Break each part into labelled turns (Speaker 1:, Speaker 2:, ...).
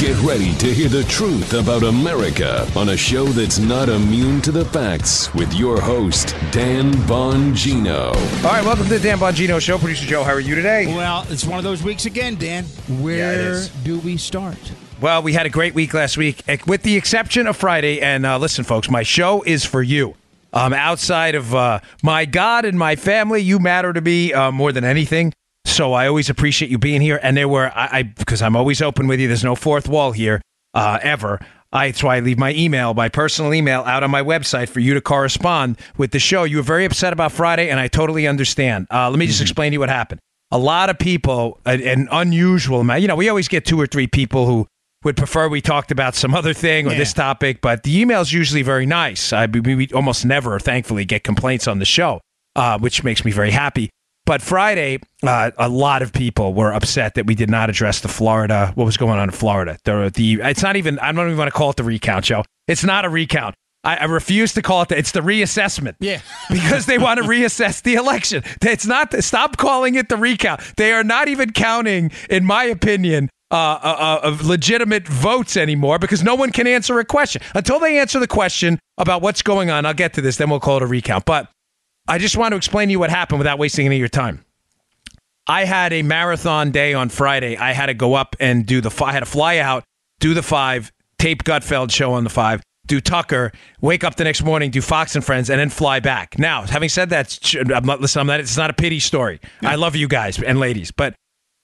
Speaker 1: Get ready to hear the truth about America on a show that's not immune to the facts with your host, Dan Bongino.
Speaker 2: All right, welcome to the Dan Bongino Show. Producer Joe, how are you today?
Speaker 3: Well, it's one of those weeks again, Dan. Where do we start?
Speaker 2: Well, we had a great week last week, with the exception of Friday. And listen, folks, my show is for you. Outside of my God and my family, you matter to me more than anything. So I always appreciate you being here. And there were, because I'm always open with you, there's no fourth wall here, ever. That's why I leave my email, my personal email, out on my website for you to correspond with the show. You were very upset about Friday, and I totally understand. Let me just explain to you what happened. A lot of people, an unusual amount, we always get 2 or 3 people who would prefer we talked about some other thing or this topic, but the email's usually very nice. We almost never, thankfully, get complaints on the show, which makes me very happy. But Friday, a lot of people were upset that we did not address the Florida. What was going on in Florida? It's not even. I don't even want to call it the recount, Joe. It's not a recount. I refuse to call it that. It's the reassessment. Yeah, because they want to reassess the election. It's not. Stop calling it the recount. They are not even counting, in my opinion, of legitimate votes anymore because no one can answer a question until they answer the question about what's going on. I'll get to this. Then we'll call it a recount. But I just want to explain to you what happened without wasting any of your time. I had a marathon day on Friday. I had to go up and I had to fly out, do the 5, tape Gutfeld show on the 5, do Tucker, wake up the next morning, do Fox and Friends, and then fly back. Now, having said that, it's not a pity story. I love you guys and ladies, but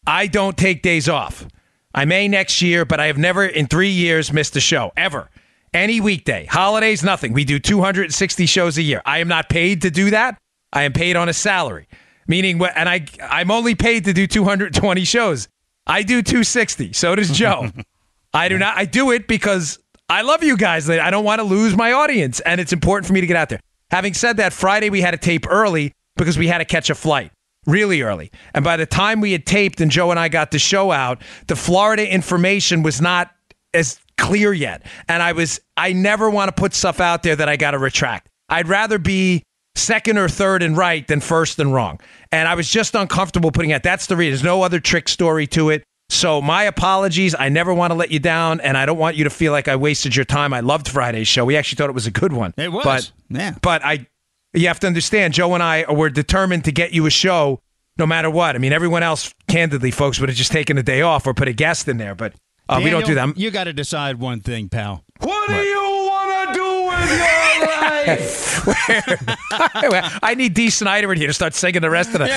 Speaker 2: I don't take days off. I may next year, but I have never in 3 years missed a show, ever. Any weekday, holidays, nothing. We do 260 shows a year. I am not paid to do that. I am paid on a salary, meaning, and I'm only paid to do 220 shows. I do 260. So does Joe. I do not. I do it because I love you guys. I don't want to lose my audience, and it's important for me to get out there. Having said that, Friday we had to tape early because we had to catch a flight really early. And by the time we had taped and Joe and I got the show out, the Florida information was not as clear yet. And I never want to put stuff out there that I got to retract. I'd rather be second or third and right than first and wrong. And I was just uncomfortable putting it. That's the reason. There's no other trick story to it. So my apologies. I never want to let you down, and I don't want you to feel like I wasted your time. I loved Friday's show. We actually thought it was a good one.
Speaker 3: It was.
Speaker 2: But you have to understand, Joe and I were determined to get you a show no matter what. I mean, everyone else, candidly, folks, would have just taken a day off or put a guest in there, but
Speaker 3: Daniel,
Speaker 2: we don't do that.
Speaker 3: You got to decide one thing, pal.
Speaker 4: What do you want to do with your life?
Speaker 2: I need Dee Snider in here to start singing the rest of it.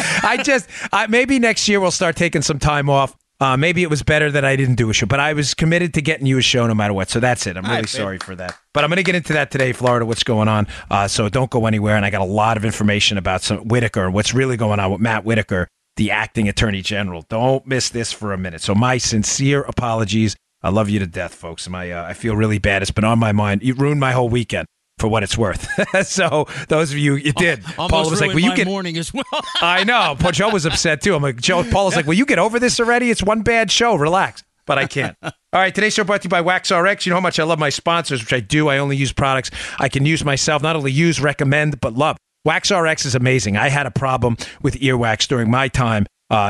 Speaker 2: Maybe next year we'll start taking some time off. Maybe it was better that I didn't do a show, but I was committed to getting you a show no matter what. So that's it. I'm really sorry for that. But I'm going to get into that today, Florida, what's going on. So don't go anywhere. And I got a lot of information about Whitaker and what's really going on with Matt Whitaker, the acting attorney general. Don't miss this for a minute. So my sincere apologies. I love you to death, folks. I feel really bad. It's been on my mind. You ruined my whole weekend for what it's worth. So those of you, it did.
Speaker 3: Paula was like, "Will you get morning as well?"
Speaker 2: I know. Joe was upset too. I'm like, Paula's like, "Will you get over this already? It's one bad show. Relax." But I can't. All right, today's show brought to you by WaxRx. You know how much I love my sponsors, which I do. I only use products I can use myself, not only use, recommend, but love. WaxRx is amazing. I had a problem with earwax during my time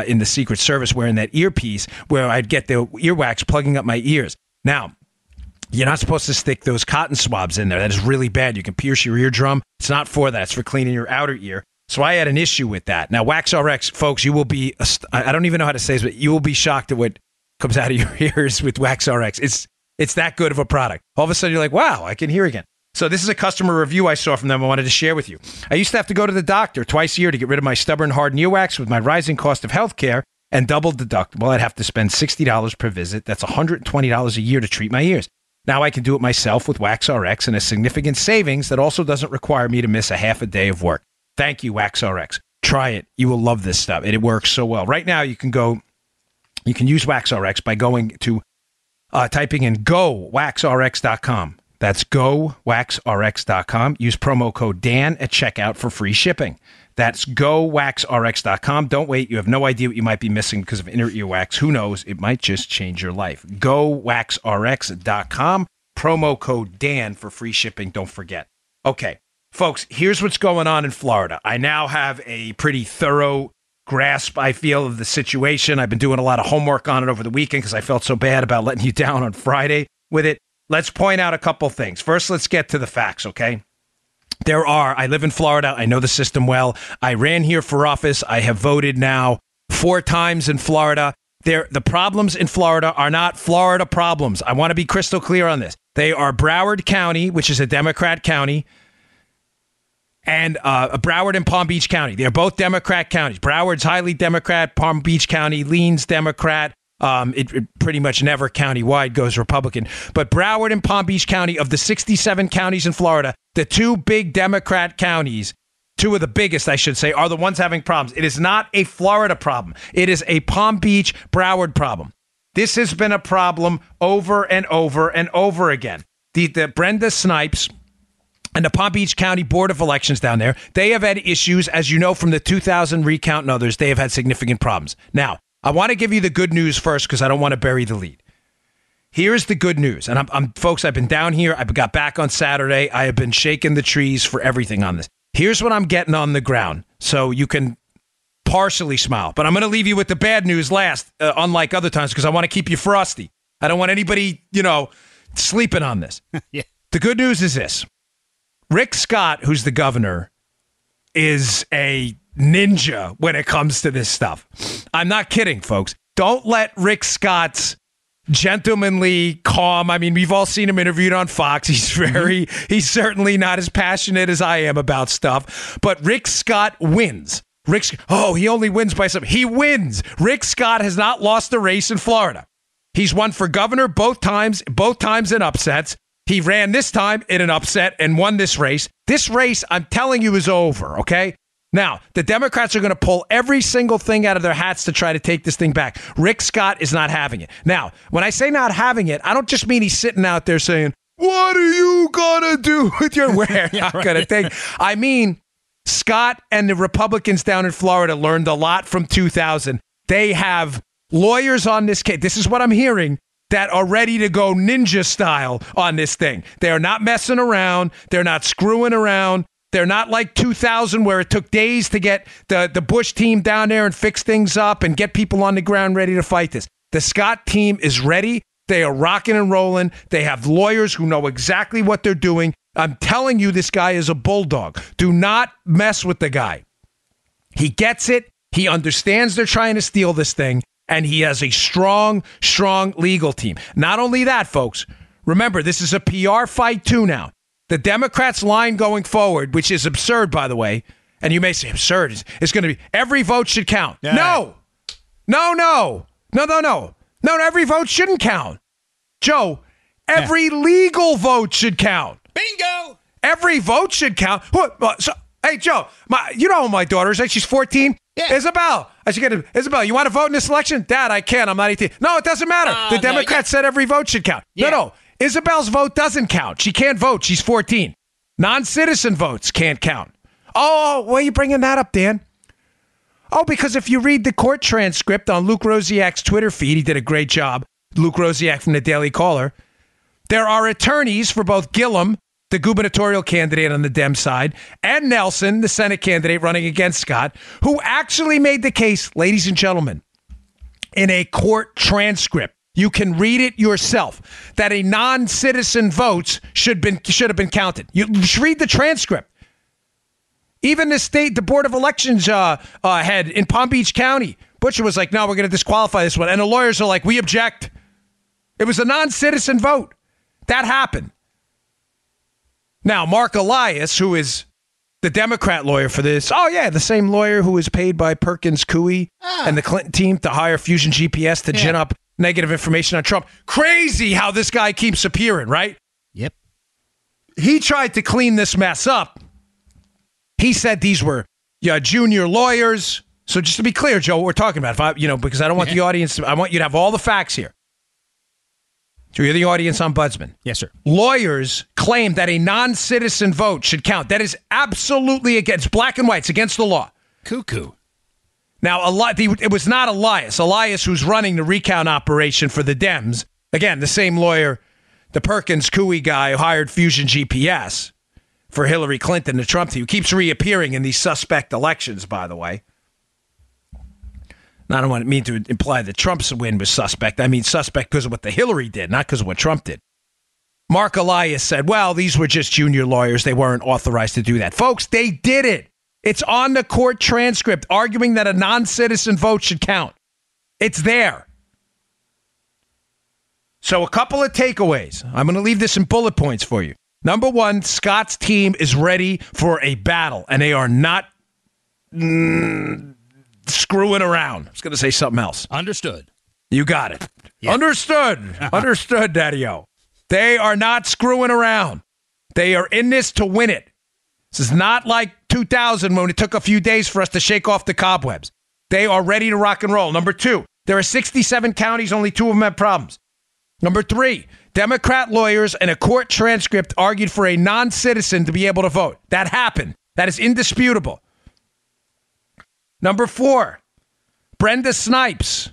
Speaker 2: in the Secret Service wearing that earpiece where I'd get the earwax plugging up my ears. Now, you're not supposed to stick those cotton swabs in there. That is really bad. You can pierce your eardrum. It's not for that. It's for cleaning your outer ear. So I had an issue with that. Now, WaxRx, folks, you will be, I don't even know how to say this, but you will be shocked at what comes out of your ears with WaxRx. It's that good of a product. All of a sudden, you're like, wow, I can hear again. So this is a customer review I saw from them I wanted to share with you. I used to have to go to the doctor twice a year to get rid of my stubborn, hard earwax. With my rising cost of health care and double deductible, I'd have to spend $60 per visit. That's $120 a year to treat my ears. Now I can do it myself with WaxRx and a significant savings that also doesn't require me to miss a half a day of work. Thank you, WaxRx. Try it. You will love this stuff. It works so well. Right now, you can use WaxRx by going to typing in gowaxrx.com. That's gowaxrx.com. Use promo code Dan at checkout for free shipping. That's gowaxrx.com. Don't wait. You have no idea what you might be missing because of inner earwax. Who knows? It might just change your life. Gowaxrx.com. Promo code Dan for free shipping. Don't forget. Okay, folks, here's what's going on in Florida. I now have a pretty thorough grasp, I feel, of the situation. I've been doing a lot of homework on it over the weekend because I felt so bad about letting you down on Friday with it. Let's point out a couple things. First, let's get to the facts, okay? I live in Florida. I know the system well. I ran here for office. I have voted now 4 times in Florida. The problems in Florida are not Florida problems. I want to be crystal clear on this. They are Broward County, which is a Democrat county, and Broward and Palm Beach County. They're both Democrat counties. Broward's highly Democrat. Palm Beach County leans Democrat. It pretty much never countywide goes Republican. But Broward and Palm Beach County, of the 67 counties in Florida, the 2 big Democrat counties, 2 of the biggest, I should say, are the ones having problems. It is not a Florida problem. It is a Palm Beach, Broward problem. This has been a problem over and over and over again. The Brenda Snipes and the Palm Beach County Board of Elections down there, they have had issues, as you know, from the 2000 recount and others. They have had significant problems. Now, I want to give you the good news first because I don't want to bury the lead. Here's the good news. And folks, I've been down here. I got back on Saturday. I have been shaking the trees for everything on this. Here's what I'm getting on the ground, so you can partially smile. But I'm going to leave you with the bad news last, unlike other times, because I want to keep you frosty. I don't want anybody, sleeping on this.
Speaker 3: Yeah.
Speaker 2: The good news is this. Rick Scott, who's the governor, is a ninja when it comes to this stuff. I'm not kidding, folks. Don't let Rick Scott's gentlemanly, calm. I mean, we've all seen him interviewed on Fox. He's certainly not as passionate as I am about stuff, but Rick Scott wins. He only wins by something. He wins. Rick Scott has not lost a race in Florida. He's won for governor both times in upsets. He ran this time in an upset and won this race. This race, I'm telling you, is over, okay? Now, the Democrats are going to pull every single thing out of their hats to try to take this thing back. Rick Scott is not having it. Now, when I say not having it, I don't just mean he's sitting out there saying, what are you going to do with your we're not going to take. I mean, Scott and the Republicans down in Florida learned a lot from 2000. They have lawyers on this case. This is what I'm hearing, that are ready to go ninja style on this thing. They are not messing around. They're not screwing around. They're not like 2000 where it took days to get the Bush team down there and fix things up and get people on the ground ready to fight this. The Scott team is ready. They are rocking and rolling. They have lawyers who know exactly what they're doing. I'm telling you, this guy is a bulldog. Do not mess with the guy. He gets it. He understands they're trying to steal this thing, and he has a strong, strong legal team. Not only that, folks, remember, this is a PR fight too now. The Democrats' line going forward, which is absurd, by the way, and you may say absurd, is going to be every vote should count.
Speaker 3: Yeah.
Speaker 2: No, every vote shouldn't count. Joe, every legal vote should count.
Speaker 3: Bingo!
Speaker 2: Every vote should count. Hey, Joe, you know who my daughter is, right? She's 14.
Speaker 3: Yeah.
Speaker 2: Isabel, Isabel, you want to vote in this election? Dad, I can't. I'm not 18. No, it doesn't matter. The Democrats said every vote should count.
Speaker 3: Yeah.
Speaker 2: No. Isabel's vote doesn't count. She can't vote. She's 14. Non-citizen votes can't count. Oh, why are you bringing that up, Dan? Oh, because if you read the court transcript on Luke Rosiak's Twitter feed, he did a great job, Luke Rosiak from the Daily Caller, there are attorneys for both Gillum, the gubernatorial candidate on the Dem side, and Nelson, the Senate candidate running against Scott, who actually made the case, ladies and gentlemen, in a court transcript. You can read it yourself, that a non-citizen votes should have been counted. You should read the transcript. Even the Board of Elections head in Palm Beach County, Butcher was like, no, we're going to disqualify this one. And the lawyers are like, we object. It was a non-citizen vote. That happened. Now, Mark Elias, who is the Democrat lawyer for this, the same lawyer who was paid by Perkins Coie and the Clinton team to hire Fusion GPS to gin up negative information on Trump. Crazy how this guy keeps appearing, right?
Speaker 3: Yep.
Speaker 2: He tried to clean this mess up. He said these were junior lawyers. So just to be clear, Joe, what we're talking about, because I don't want the audience, I want you to have all the facts here. So you're the audience ombudsman.
Speaker 3: Yes, sir.
Speaker 2: Lawyers claim that a non-citizen vote should count. That is absolutely against black and white. It's against the law.
Speaker 3: Cuckoo.
Speaker 2: Now, it was not Elias. Elias, who's running the recount operation for the Dems. Again, the same lawyer, the Perkins Coie guy who hired Fusion GPS for Hillary Clinton, the Trump team, who keeps reappearing in these suspect elections, by the way. I don't mean to imply that Trump's win was suspect. I mean suspect because of what the Hillary did, not because of what Trump did. Mark Elias said, well, these were just junior lawyers. They weren't authorized to do that. Folks, they did it. It's on the court transcript arguing that a non-citizen vote should count. It's there. So a couple of takeaways. I'm going to leave this in bullet points for you. Number one, Scott's team is ready for a battle, and they are not screwing around. I was going to say something else.
Speaker 3: Understood.
Speaker 2: You got it.
Speaker 3: Yeah.
Speaker 2: Understood. Understood, Daddy-O. They are not screwing around. They are in this to win it. This is not like 2000 when it took a few days for us to shake off the cobwebs. They are ready to rock and roll. Number two, there are 67 counties. Only 2 of them have problems. Number three, Democrat lawyers and a court transcript argued for a non-citizen to be able to vote. That happened. That is indisputable. Number four, Brenda Snipes.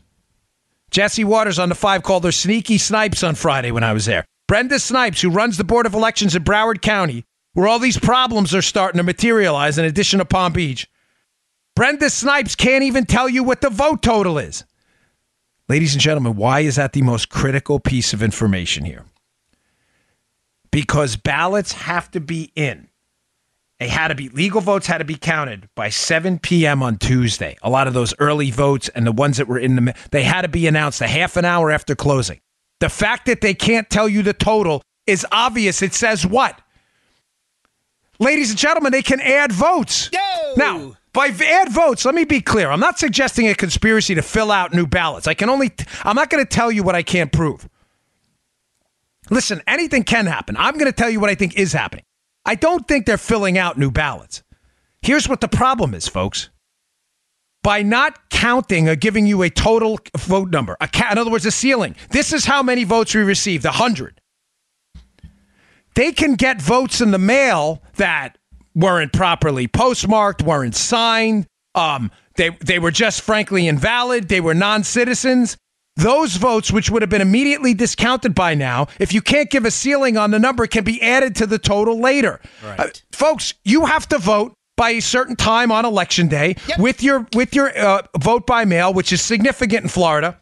Speaker 2: Jesse Waters on the 5 called her Sneaky Snipes on Friday when I was there. Brenda Snipes, who runs the Board of Elections in Broward County, where all these problems are starting to materialize in addition to Palm Beach. Brenda Snipes can't even tell you what the vote total is. Ladies and gentlemen, why is that the most critical piece of information here? Because ballots have to be in. Legal votes had to be counted by 7 p.m. on Tuesday. A lot of those early votes and the ones that were they had to be announced a half an hour after closing. The fact that they can't tell you the total is obvious. It says what? Ladies and gentlemen, they can add votes.
Speaker 3: Yo!
Speaker 2: Now, by add votes, let me be clear. I'm not suggesting a conspiracy to fill out new ballots. I'm not going to tell you what I can't prove. Listen, anything can happen. I'm going to tell you what I think is happening. I don't think they're filling out new ballots. Here's what the problem is, folks. By not counting or giving you a total vote number, in other words, a ceiling, this is how many votes we received, 100. They can get votes in the mail that weren't properly postmarked, weren't signed. They were just frankly invalid. They were non-citizens. Those votes, which would have been immediately discounted by now, if you can't give a ceiling on the number, can be added to the total later.
Speaker 3: Right.
Speaker 2: Folks, you have to vote by a certain time on Election Day with your vote by mail, which is significant in Florida.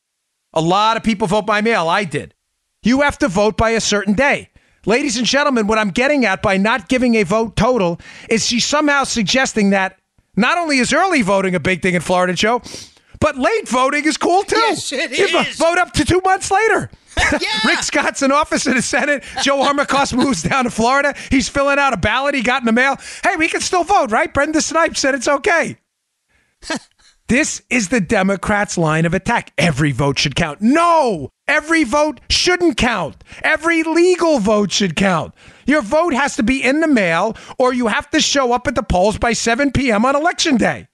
Speaker 2: A lot of people vote by mail. I did. You have to vote by a certain day. Ladies and gentlemen, what I'm getting at by not giving a vote total is she's somehow suggesting that not only is early voting a big thing in Florida, Joe, but late voting is cool too.
Speaker 3: Yes, it is.
Speaker 2: Vote up to 2 months later.
Speaker 3: Yeah.
Speaker 2: Rick Scott's in office in the Senate. Joe Armacost moves down to Florida. He's filling out a ballot he got in the mail. Hey, we can still vote, right? Brenda Snipes said it's okay. This is the Democrats' line of attack. Every vote should count. No, every vote shouldn't count. Every legal vote should count. Your vote has to be in the mail or you have to show up at the polls by 7 p.m. on Election Day.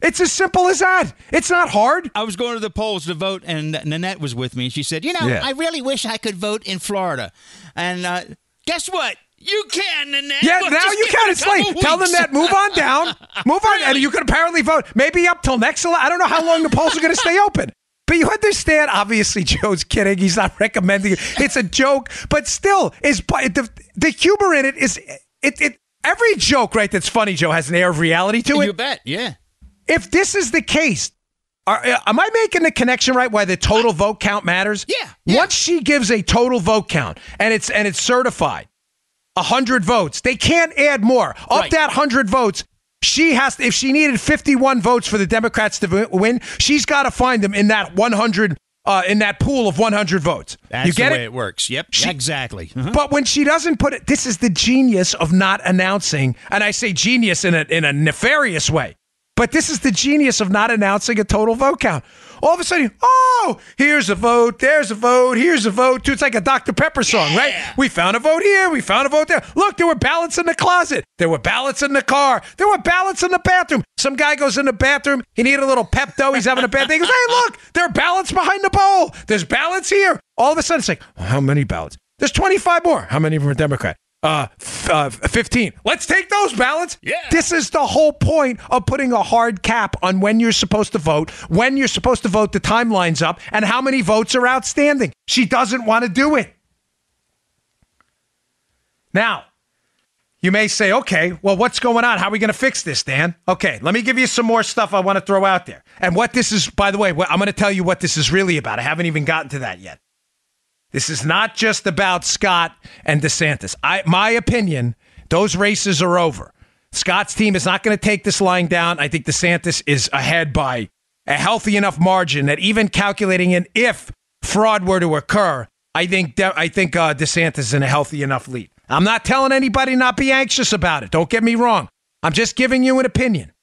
Speaker 2: It's as simple as that. It's not hard.
Speaker 3: I was going to the polls to vote, and Nanette was with me, and she said, I really wish I could vote in Florida. And guess what? You can, Nanette.
Speaker 2: Yeah, now you can. It's late. Tell them that. Move on down. Move on. And you can apparently vote. Maybe up till next election. I don't know how long the polls are going to stay open. But you understand, obviously, Joe's kidding. He's not recommending it. It's a joke. But still, the humor in it is, every joke, right, that's funny, Joe, has an air of reality to it.
Speaker 3: You bet, yeah.
Speaker 2: If this is the case, am I making the connection right why the total vote count matters?
Speaker 3: Yeah.
Speaker 2: Once she gives a total vote count and it's certified, 100 votes, they can't add more. Up that 100 votes, she has to, if she needed 51 votes for the Democrats to win, she's got to find them in that 100 in that pool of 100 votes.
Speaker 3: That's
Speaker 2: you get
Speaker 3: the way it works. Yep, exactly.
Speaker 2: But when she doesn't put it, this is the genius of not announcing, and I say genius in a nefarious way. But this is the genius of not announcing a total vote count. All of a sudden, here's a vote, there's a vote, here's a vote. It's like a Dr. Pepper song, right? We found a vote here, we found a vote there. Look, there were ballots in the closet. There were ballots in the car. There were ballots in the bathroom. Some guy goes in the bathroom. He needed a little Pepto. He's having a bad day. He goes, hey, look, there are ballots behind the bowl. There's ballots here. All of a sudden, it's like, how many ballots? There's 25 more. How many of them are Democrat? 15. Let's take those ballots. Yeah. This is the whole point of putting a hard cap on when you're supposed to vote, when you're supposed to vote, the timeline's up, and how many votes are outstanding. She doesn't want to do it. Now, You may say, okay, well, what's going on? How are we going to fix this, Dan? Okay, let me give you some more stuff I want to throw out there. And what this is, by the way, I'm going to tell you what this is really about. I haven't even gotten to that yet. This is not just about Scott and DeSantis. My opinion, those races are over. Scott's team is not going to take this lying down. I think DeSantis is ahead by a healthy enough margin that even calculating in if fraud were to occur, I think DeSantis is in a healthy enough lead. I'm not telling anybody not be anxious about it. Don't get me wrong. I'm just giving you an opinion.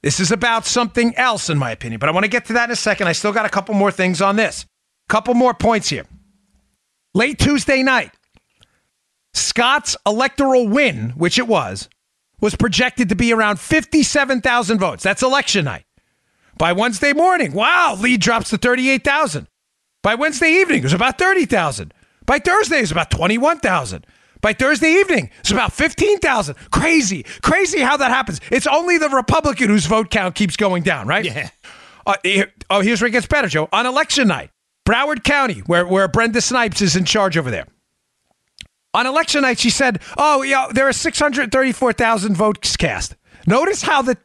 Speaker 2: This is about something else, in my opinion, but I want to get to that in a second. I still got a couple more things on this. Couple more points here. Late Tuesday night, Scott's electoral win, which it was projected to be around 57,000 votes. That's election night. By Wednesday morning, wow, lead drops to 38,000. By Wednesday evening, it was about 30,000. By Thursday, it's about 21,000. By Thursday evening, it's about 15,000. Crazy how that happens. It's only the Republican whose vote count keeps going down, right?
Speaker 3: Yeah.
Speaker 2: Here's where it gets better, Joe. On election night, Broward County, where Brenda Snipes is in charge over there. On election night, she said, there are 634,000 votes cast. Notice how the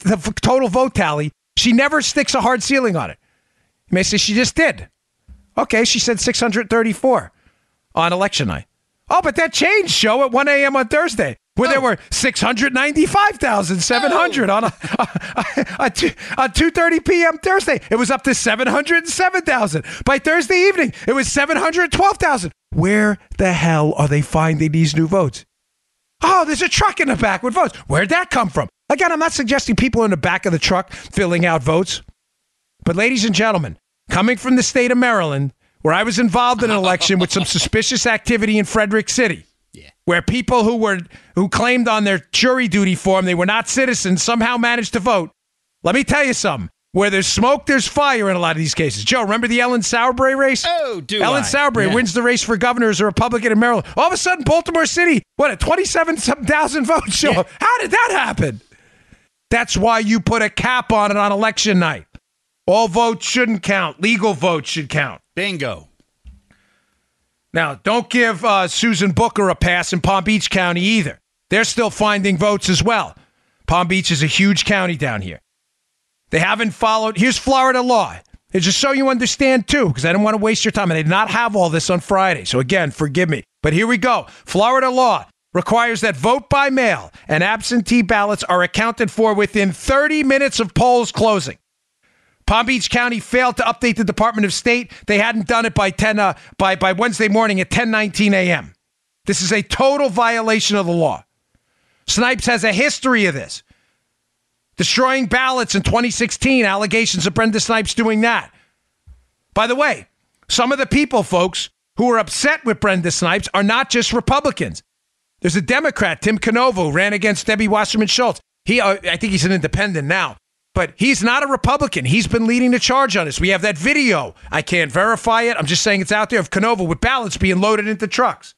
Speaker 2: total vote tally, she never sticks a hard ceiling on it. You may say she just did. Okay, she said 634 on election night. Oh, but that changed, Joe, at 1 a.m. on Thursday, where there were 695,700 on 2:30 p.m. Thursday. It was up to 707,000. By Thursday evening, it was 712,000. Where the hell are they finding these new votes? Oh, there's a truck in the back with votes. Where'd that come from? Again, I'm not suggesting people in the back of the truck filling out votes. But ladies and gentlemen, coming from the state of Maryland, where I was involved in an election with some suspicious activity in Frederick City, where people who claimed on their jury duty form they were not citizens somehow managed to vote. Let me tell you something. Where there's smoke, there's fire in a lot of these cases. Joe, remember the Ellen Sauerbrey race?
Speaker 3: Oh,
Speaker 2: Ellen Sauerbrey wins the race for governor as a Republican in Maryland. All of a sudden, Baltimore City, at 27,000 votes? Joe, how did that happen? That's why you put a cap on it on election night. All votes shouldn't count. Legal votes should count.
Speaker 3: Bingo.
Speaker 2: Now, don't give Susan Booker a pass in Palm Beach County either. They're still finding votes as well. Palm Beach is a huge county down here. They haven't followed. Here's Florida law. It's just so you understand, too, because I didn't want to waste your time. And I did not have all this on Friday. So, again, forgive me. But here we go. Florida law requires that vote by mail and absentee ballots are accounted for within 30 minutes of polls closing. Palm Beach County failed to update the Department of State. They hadn't done it by by Wednesday morning at 10:19 a.m. This is a total violation of the law. Snipes has a history of this. Destroying ballots in 2016, allegations of Brenda Snipes doing that. By the way, some of the people, folks, who are upset with Brenda Snipes are not just Republicans. There's a Democrat, Tim Canovo, ran against Debbie Wasserman Schultz. I think he's an independent now, but he's not a Republican. He's been leading the charge on this. We have that video. I can't verify it. I'm just saying it's out there of Canovo with ballots being loaded into trucks.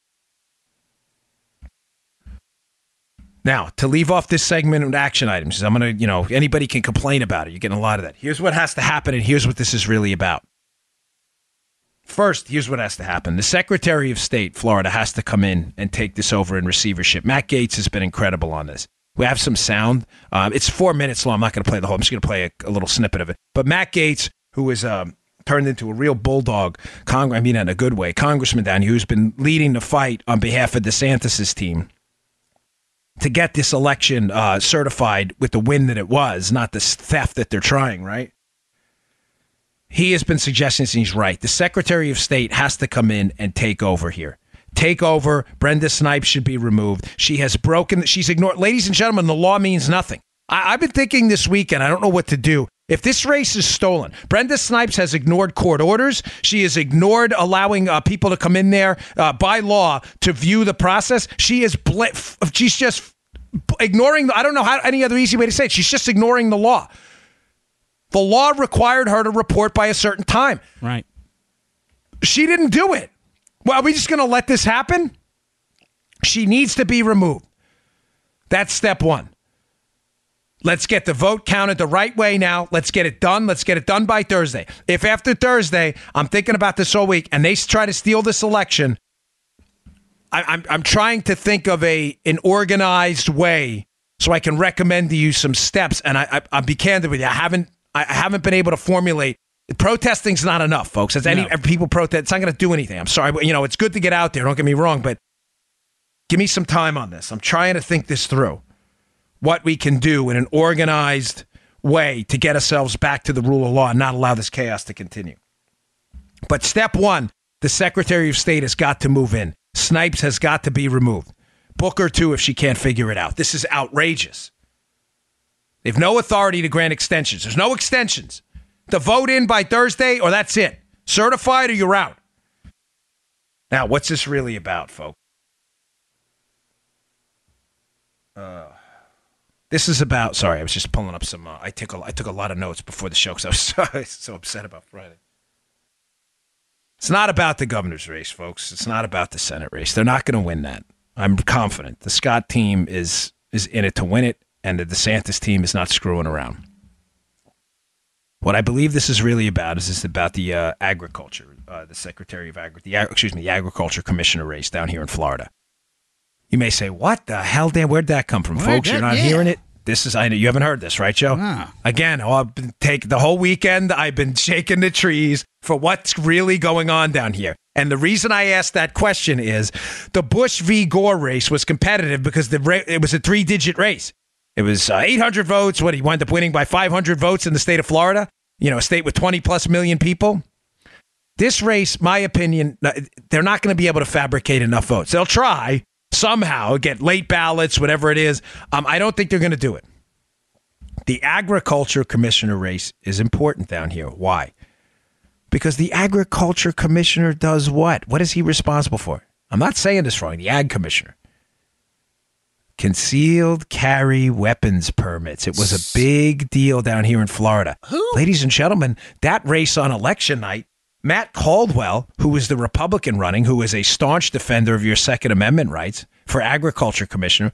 Speaker 2: Now, to leave off this segment of action items, I'm going to, anybody can complain about it. You're getting a lot of that. Here's what has to happen, and here's what this is really about. First, here's what has to happen. The Secretary of State, Florida, has to come in and take this over in receivership. Matt Gaetz has been incredible on this. We have some sound. It's 4 minutes long. I'm not going to play the whole. I'm just going to play a little snippet of it. But Matt Gaetz, who is turned into a real bulldog, in a good way, congressman down here who's been leading the fight on behalf of DeSantis' team to get this election certified with the win that it was, not the theft that they're trying, right? He has been suggesting this, and he's right. The Secretary of State has to come in and take over here. Take over. Brenda Snipes should be removed. She's ignored. Ladies and gentlemen, the law means nothing. I've been thinking this weekend, I don't know what to do. If this race is stolen, Brenda Snipes has ignored court orders. She has ignored allowing people to come in there by law to view the process. She's just ignoring. I don't know how any other easy way to say it. She's just ignoring the law. The law required her to report by a certain time.
Speaker 3: Right.
Speaker 2: She didn't do it. Well, are we just going to let this happen? She needs to be removed. That's step one. Let's get the vote counted the right way now. Let's get it done. Let's get it done by Thursday. If after Thursday, I'm thinking about this all week, and they try to steal this election, I'm trying to think of an organized way so I can recommend to you some steps. And I'll be candid with you. I haven't been able to formulate. Protesting's not enough, folks. As people protest, it's not going to do anything. I'm sorry, but it's good to get out there. Don't get me wrong, but give me some time on this. I'm trying to think this through. What we can do in an organized way to get ourselves back to the rule of law and not allow this chaos to continue. But step one, the Secretary of State has got to move in. Snipes has got to be removed. Booker, too, if she can't figure it out. This is outrageous. They have no authority to grant extensions. There's no extensions. The vote in by Thursday, or that's it. Certified or you're out. Now, what's this really about, folks? This is about, sorry, I was just pulling up some, I took a lot of notes before the show because I was so upset about Friday. It's not about the governor's race, folks. It's not about the Senate race. They're not going to win that. I'm confident. The Scott team is in it to win it, and the DeSantis team is not screwing around. What I believe this is really about is about the agriculture, the Secretary of the Agriculture Commissioner race down here in Florida. You may say, what the hell, Dan? Where'd that come from, folks? You're not hearing it? You haven't heard this, right, Joe?
Speaker 3: No.
Speaker 2: Again, I've been the whole weekend, I've been shaking the trees for what's really going on down here. And the reason I asked that question is the Bush v. Gore race was competitive because it was a 3-digit race. It was 800 votes. He wound up winning by 500 votes in the state of Florida, a state with 20-plus million people. This race, my opinion, they're not going to be able to fabricate enough votes. They'll try somehow, get late ballots, whatever it is. I don't think they're going to do it. The Agriculture Commissioner race is important down here. Why? Because the Agriculture Commissioner does what? What is he responsible for? I'm not saying this wrong. The Ag Commissioner. Concealed carry weapons permits. It was a big deal down here in Florida.
Speaker 3: Who?
Speaker 2: Ladies and gentlemen, that race on election night, Matt Caldwell, who was the Republican running, who is a staunch defender of your Second Amendment rights for Agriculture Commissioner,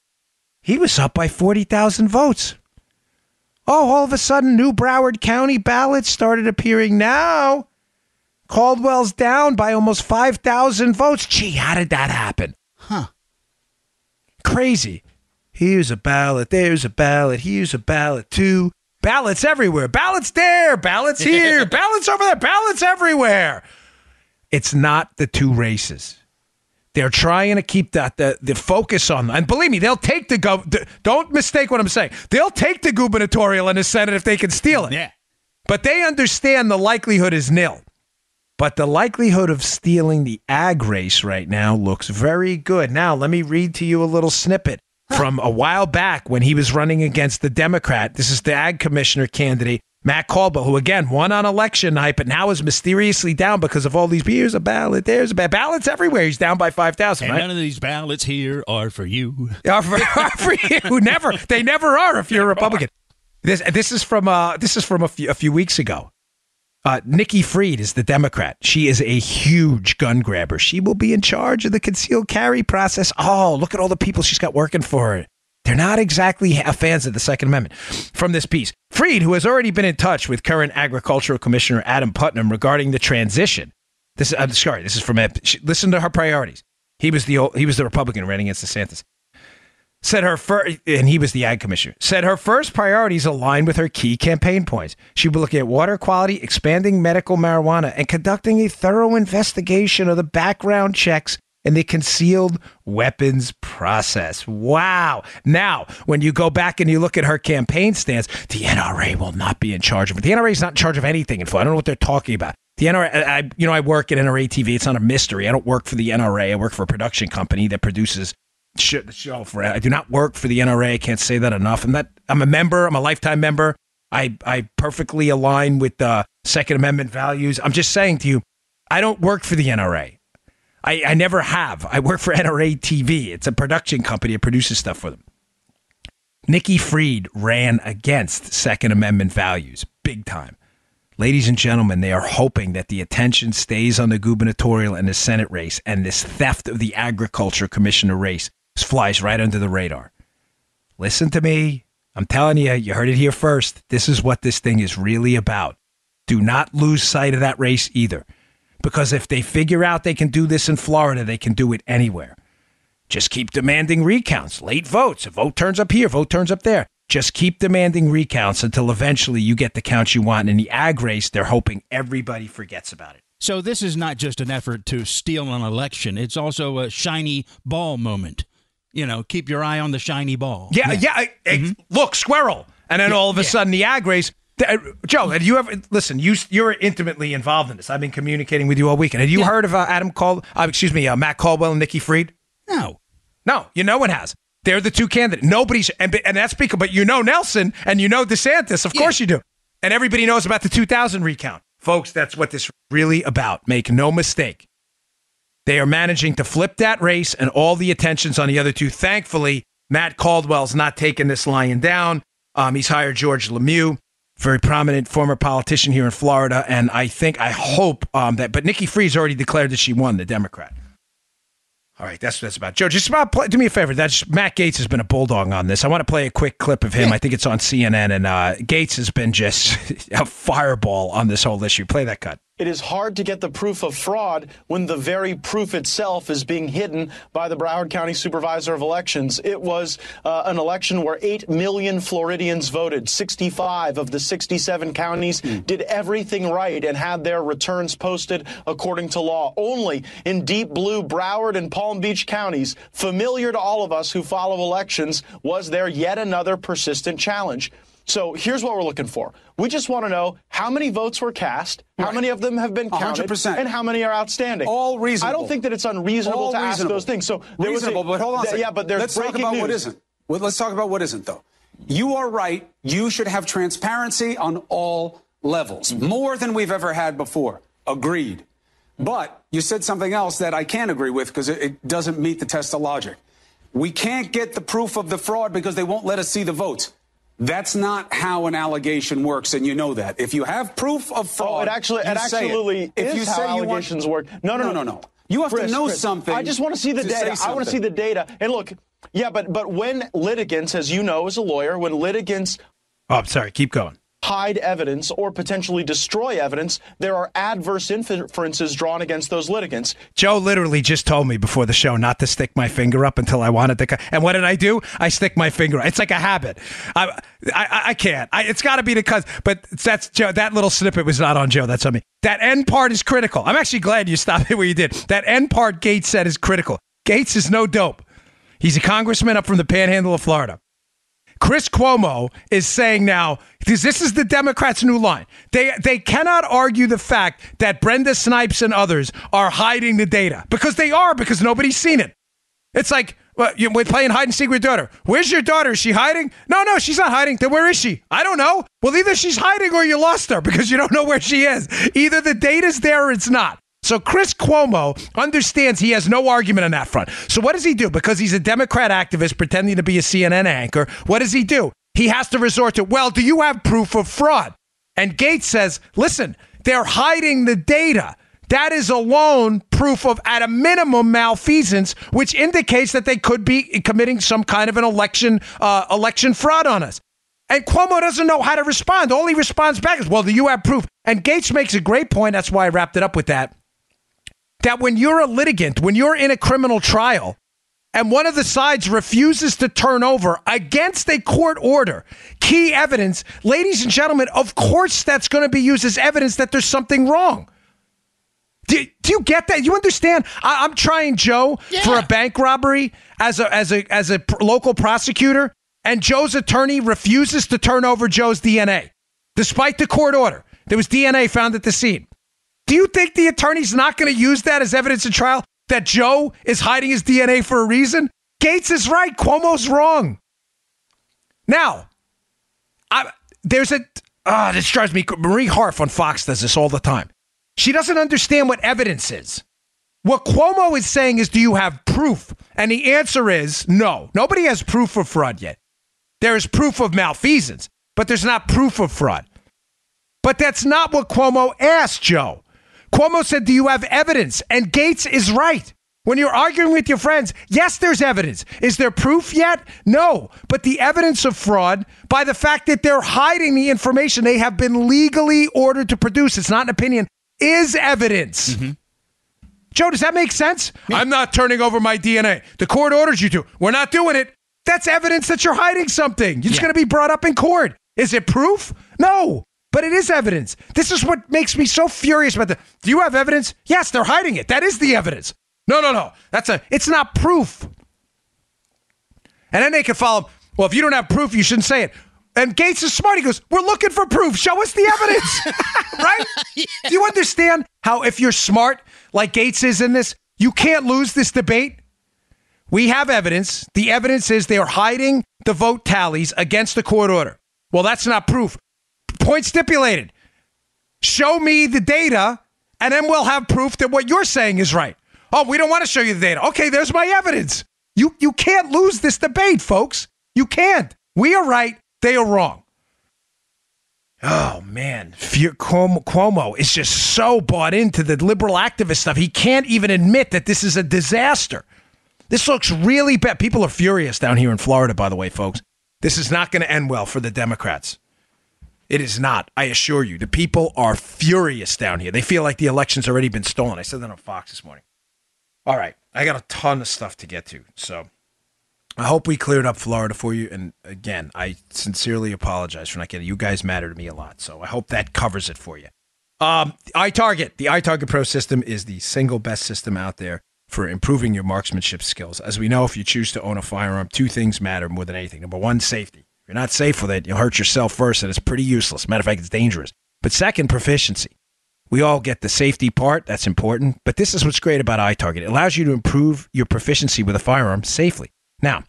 Speaker 2: he was up by 40,000 votes. Oh, all of a sudden, new Broward County ballots started appearing now. Caldwell's down by almost 5,000 votes. Gee, how did that happen?
Speaker 3: Huh.
Speaker 2: Crazy. Here's a ballot, there's a ballot, here's a ballot too. Ballots everywhere. Ballots there, ballots here, ballots over there, ballots everywhere. It's not the two races. They're trying to keep the focus on, and believe me, they'll take don't mistake what I'm saying. They'll take the gubernatorial and the Senate if they can steal it.
Speaker 3: Yeah.
Speaker 2: But they understand the likelihood is nil. But the likelihood of stealing the ag race right now looks very good. Now, let me read to you a little snippet from a while back when he was running against the Democrat. This is the ag commissioner candidate, Matt Caldwell, who, again, won on election night, but now is mysteriously down because of all these, here's a ballot, there's a ballot. Ballots everywhere. He's down by 5,000, right?
Speaker 3: None of these ballots here are for you.
Speaker 2: Are for you. Never. They never are if you're a Republican. This is from a few weeks ago. Nikki Fried is the Democrat. She is a huge gun grabber. She will be in charge of the concealed carry process. Oh, look at all the people she's got working for her. They're not exactly fans of the Second Amendment. From this piece, Fried, who has already been in touch with current Agricultural Commissioner Adam Putnam regarding the transition. This is from listen to her priorities. He was the Republican running against DeSantis. And he was the ag commissioner, said her first priorities align with her key campaign points. She will look at water quality, expanding medical marijuana, and conducting a thorough investigation of the background checks and the concealed weapons process. Wow. Now, when you go back and you look at her campaign stance, the NRA will not be in charge of it. The NRA is not in charge of anything. I don't know what they're talking about. The NRA, I work at NRA TV. It's not a mystery. I don't work for the NRA. I work for a production company that produces the show for it. I do not work for the NRA. I can't say that enough. I'm a member. I'm a lifetime member. I perfectly align with the Second Amendment values. I'm just saying to you, I don't work for the NRA. I never have. I work for NRA TV. It's a production company that produces stuff for them. Nikki Fried ran against Second Amendment values, big time. Ladies and gentlemen, they are hoping that the attention stays on the gubernatorial and the Senate race, and this theft of the Agriculture Commissioner race flies right under the radar. Listen to me. I'm telling you, you heard it here first. This is what this thing is really about. Do not lose sight of that race either. Because if they figure out they can do this in Florida, they can do it anywhere. Just keep demanding recounts, late votes. A vote turns up here, vote turns up there. Just keep demanding recounts until eventually you get the counts you want. In the ag race, they're hoping everybody forgets about it.
Speaker 3: So this is not just an effort to steal an election. It's also a shiny ball moment. Keep your eye on the shiny ball.
Speaker 2: Yeah. Look, squirrel. And then all of a sudden, the ag race. Joe, have you ever listen? You're intimately involved in this. I've been communicating with you all weekend. Have you heard of Matt Caldwell and Nikki Fried?
Speaker 3: No,
Speaker 2: no one has. They're the two candidates. Nobody's, and that's because, but Nelson and DeSantis. Of course you do. And everybody knows about the 2000 recount. Folks, that's what this is really about. Make no mistake. They are managing to flip that race and all the attention's on the other two. Thankfully, Matt Caldwell's not taking this lying down. He's hired George Lemieux, very prominent former politician here in Florida. And I hope but Nikki Fried's already declared that she won, the Democrat. All right, that's about Joe. Just do me a favor. Matt Gaetz has been a bulldog on this. I want to play a quick clip of him. I think it's on CNN, and Gaetz has been just a fireball on this whole issue. Play that cut.
Speaker 5: It is hard to get the proof of fraud when the very proof itself is being hidden by the Broward County Supervisor of Elections. It was an election where 8 million Floridians voted. 65 of the 67 counties did everything right and had their returns posted according to law. Only in deep blue Broward and Palm Beach counties, familiar to all of us who follow elections, was there yet another persistent challenge. So here's what we're looking for. We just want to know how many votes were cast, how many of them have been counted,
Speaker 6: 100%.
Speaker 5: and how many are outstanding.
Speaker 6: All reasonable.
Speaker 5: I don't think that it's unreasonable to ask those things. So
Speaker 6: reasonable, but hold on a second.
Speaker 5: Yeah, but there's
Speaker 6: Let's talk about what isn't. Well, let's talk about what isn't, though. You are right. You should have transparency on all levels, more than we've ever had before. Agreed. But you said something else that I can't agree with because it doesn't meet the test of logic. We can't get the proof of the fraud because they won't let us see the votes. That's not how an allegation works, and you know that. If you have proof of fraud,
Speaker 5: it absolutely is how allegations work. No.
Speaker 6: You have to know something.
Speaker 5: I just want to see the data. I want to see the data. And look, but when litigants, as you know as a lawyer, when litigants...
Speaker 2: Oh, I'm sorry. Keep going.
Speaker 5: ...hide evidence or potentially destroy evidence, there are adverse inferences drawn against those litigants.
Speaker 2: Joe literally just told me before the show not to stick my finger up until I wanted to. And what did I do? I stick my finger up. It's like a habit. I can't. It's got to be but that's Joe. That little snippet was not on Joe. That's on me. That end part is critical. I'm actually glad you stopped it where you did. That end part Gaetz said is critical. Gaetz is no dope. He's a congressman up from the Panhandle of Florida. Chris Cuomo is saying now, this is the Democrats' new line. They cannot argue the fact that Brenda Snipes and others are hiding the data because nobody's seen it. It's like, we're playing hide and seek with your daughter. Where's your daughter? Is she hiding? No, she's not hiding. Then where is she? I don't know. Well, either she's hiding or you lost her because you don't know where she is. Either the data's there or it's not. So Chris Cuomo understands he has no argument on that front. So what does he do? Because he's a Democrat activist pretending to be a CNN anchor, what does he do? He has to resort to, well, do you have proof of fraud? And Gaetz says, listen, they're hiding the data. That is alone proof of, at a minimum, malfeasance, which indicates that they could be committing some kind of an election fraud on us. And Cuomo doesn't know how to respond. All he responds back is, well, do you have proof? And Gaetz makes a great point. That's why I wrapped it up with that when you're a litigant, when you're in a criminal trial, and one of the sides refuses to turn over against a court order key evidence, ladies and gentlemen, of course that's going to be used as evidence that there's something wrong. Do you get that? You understand? I'm trying Joe for a bank robbery as a local prosecutor, and Joe's attorney refuses to turn over Joe's DNA, despite the court order. There was DNA found at the scene. Do you think the attorney's not going to use that as evidence in trial, that Joe is hiding his DNA for a reason? Gaetz is right. Cuomo's wrong. Now, this drives me. Marie Harf on Fox does this all the time. She doesn't understand what evidence is. What Cuomo is saying is, do you have proof? And the answer is no. Nobody has proof of fraud yet. There is proof of malfeasance, but there's not proof of fraud. But that's not what Cuomo asked Joe. Cuomo said, do you have evidence? And Gaetz is right. When you're arguing with your friends, yes, there's evidence. Is there proof yet? No. But the evidence of fraud, by the fact that they're hiding the information they have been legally ordered to produce, it's not an opinion, is evidence. Mm-hmm. Joe, does that make sense? Yeah. I'm not turning over my DNA. The court orders you to. We're not doing it. That's evidence that you're hiding something. It's going to be brought up in court. Is it proof? No, but it is evidence. This is what makes me so furious about do you have evidence? Yes, they're hiding it. That is the evidence. No. It's not proof. And then they can follow, well, if you don't have proof, you shouldn't say it. And Gates is smart. He goes, we're looking for proof. Show us the evidence. Right? Yeah. Do you understand how if you're smart, like Gates is in this, you can't lose this debate? We have evidence. The evidence is they are hiding the vote tallies against the court order. Well, that's not proof. Point stipulated. Show me the data, and then we'll have proof that what you're saying is right. Oh, we don't want to show you the data. Okay, there's my evidence. You can't lose this debate, folks. You can't. We are right. They are wrong. Oh, man. Cuomo is just so bought into the liberal activist stuff. He can't even admit that this is a disaster. This looks really bad. People are furious down here in Florida, by the way, folks. This is not going to end well for the Democrats. It is not. I assure you. The people are furious down here. They feel like the election's already been stolen. I said that on Fox this morning. All right. I got a ton of stuff to get to, so I hope we cleared up Florida for you. And again, I sincerely apologize for not getting you guys matter to me a lot. So I hope that covers it for you. iTarget. The iTarget Pro system is the single best system out there for improving your marksmanship skills. As we know, if you choose to own a firearm, two things matter more than anything. Number one, safety. If you're not safe with it, you'll hurt yourself first, and it's pretty useless. Matter of fact, it's dangerous. But second, proficiency. We all get the safety part. That's important. But this is what's great about iTarget. It allows you to improve your proficiency with a firearm safely. Now,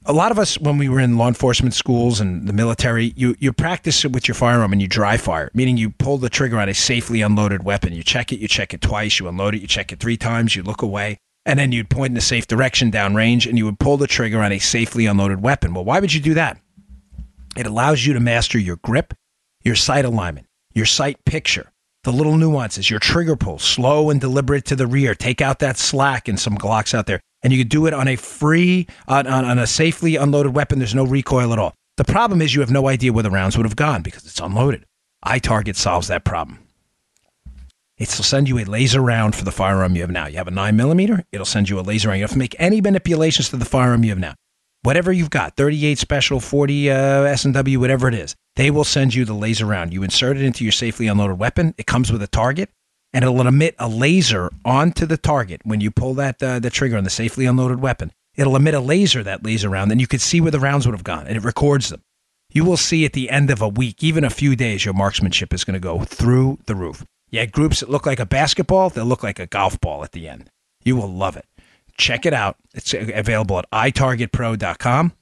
Speaker 2: a lot of us, when we were in law enforcement schools and the military, you practice it with your firearm and you dry fire, meaning you pull the trigger on a safely unloaded weapon. You check it twice, you unload it, you check it 3 times, you look away, and then you'd point in a safe direction downrange and you would pull the trigger on a safely unloaded weapon. Well, why would you do that? It allows you to master your grip, your sight alignment, your sight picture, the little nuances, your trigger pull, slow and deliberate to the rear, take out that slack in some Glocks out there. And you can do it on a on a safely unloaded weapon. There's no recoil at all. The problem is you have no idea where the rounds would have gone because it's unloaded. iTarget solves that problem. It'll send you a laser round for the firearm you have now. You have a 9mm, it'll send you a laser round. You don't have to make any manipulations to the firearm you have now. Whatever you've got, 38 Special, 40 S&W, whatever it is, they will send you the laser round. You insert it into your safely unloaded weapon. It comes with a target. And it'll emit a laser onto the target. When you pull that the trigger on the safely unloaded weapon, it'll emit a laser, that laser round, and you can see where the rounds would have gone, and it records them. You will see at the end of a week, even a few days, your marksmanship is going to go through the roof. You had groups that look like a basketball, they'll look like a golf ball at the end. You will love it. Check it out. It's available at itargetpro.com.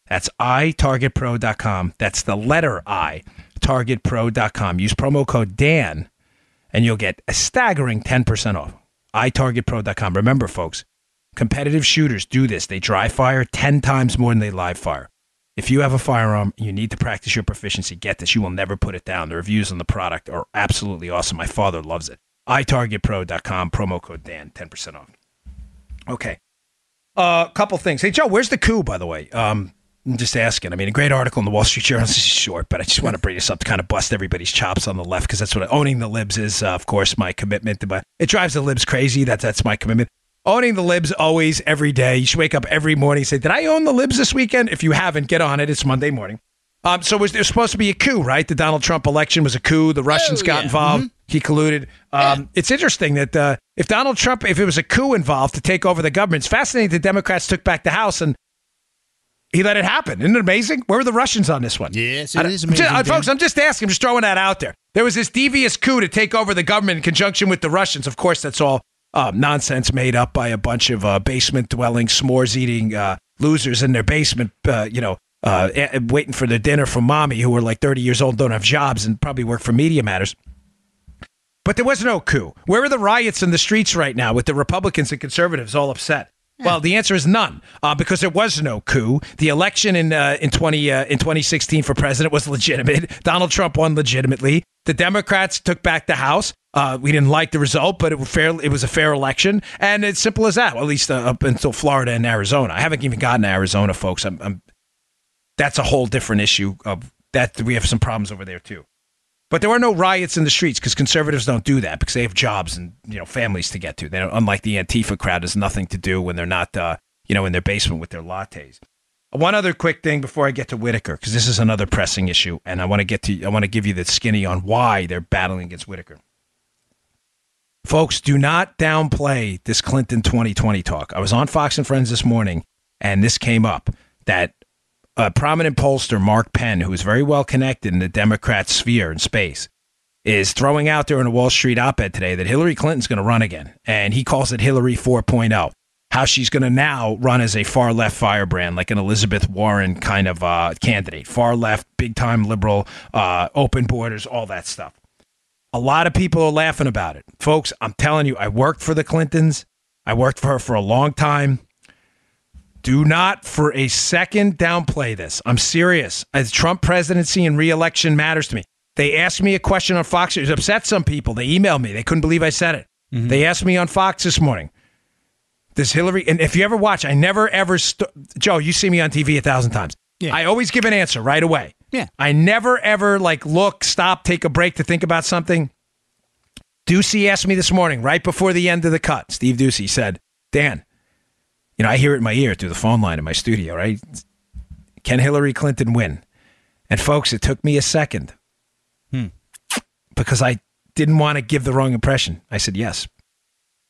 Speaker 2: That's itargetpro.com. That's the letter I, targetpro.com. Use promo code DAN. And you'll get a staggering 10% off. itargetpro.com. Remember, folks, competitive shooters do this. They dry fire 10 times more than they live fire. If you have a firearm, you need to practice your proficiency. Get this. You will never put it down. The reviews on the product are absolutely awesome. My father loves it. itargetpro.com. Promo code Dan. 10% off. Okay. A couple things. Hey, Joe, where's the coup, by the way? I'm just asking. I mean, a great article in the Wall Street Journal. This is short, but I just want to bring this up to kind of bust everybody's chops on the left because that's what owning the libs is, of course, my commitment. But it drives the libs crazy. That's my commitment. Owning the libs always, every day. You should wake up every morning and say, did I own the libs this weekend? If you haven't, get on it. It's Monday morning. So there's supposed to be a coup, right? The Donald Trump election was a coup. The Russians got involved. Mm-hmm. He colluded. It's interesting that if Donald Trump, if it was a coup involved to take over the government, it's fascinating the Democrats took back the House and he let it happen. Isn't it amazing? Where were the Russians on this one?
Speaker 3: Yes, it is amazing.
Speaker 2: Folks, I'm just asking. I'm just throwing that out there. There was this devious coup to take over the government in conjunction with the Russians. Of course, that's all nonsense made up by a bunch of basement-dwelling, s'mores-eating losers in their basement, waiting for their dinner from mommy who are like 30 years old, don't have jobs, and probably work for Media Matters. But there was no coup. Where are the riots in the streets right now with the Republicans and conservatives all upset? Well, the answer is none, because there was no coup. The election in 2016 for president was legitimate. Donald Trump won legitimately. The Democrats took back the House. We didn't like the result, but it was a fair election, and it's simple as that. Well, at least up until Florida and Arizona. I haven't even gotten to Arizona, folks. That's a whole different issue. Of that we have some problems over there too. But there were no riots in the streets because conservatives don't do that because they have jobs and families to get to. They don't, unlike the Antifa crowd, has nothing to do when they're not in their basement with their lattes. One other quick thing before I get to Whitaker, because this is another pressing issue, and I want to give you the skinny on why they're battling against Whitaker. Folks, do not downplay this Clinton 2020 talk. I was on Fox and Friends this morning, and this came up that a prominent pollster, Mark Penn, who is very well connected in the Democrat sphere and space, is throwing out there in a Wall Street op-ed today that Hillary Clinton's going to run again. And he calls it Hillary 4.0, how she's going to now run as a far-left firebrand, like an Elizabeth Warren kind of candidate. Far-left, big-time liberal, open borders, all that stuff. A lot of people are laughing about it. Folks, I'm telling you, I worked for the Clintons. I worked for her for a long time. Do not for a second downplay this. I'm serious. As Trump presidency and re-election matters to me. They asked me a question on Fox. It upset some people. They emailed me. They couldn't believe I said it. Mm-hmm. They asked me on Fox this morning. Does Hillary, and if you ever watch, I never ever, Joe, you see me on TV 1,000 times. Yeah. I always give an answer right away.
Speaker 3: Yeah.
Speaker 2: I never ever look, stop, take a break to think about something. Ducey asked me this morning, right before the end of the cut. Steve Ducey said, Dan, I hear it in my ear through the phone line in my studio, right? Can Hillary Clinton win? And folks, it took me a second because I didn't want to give the wrong impression. I said yes.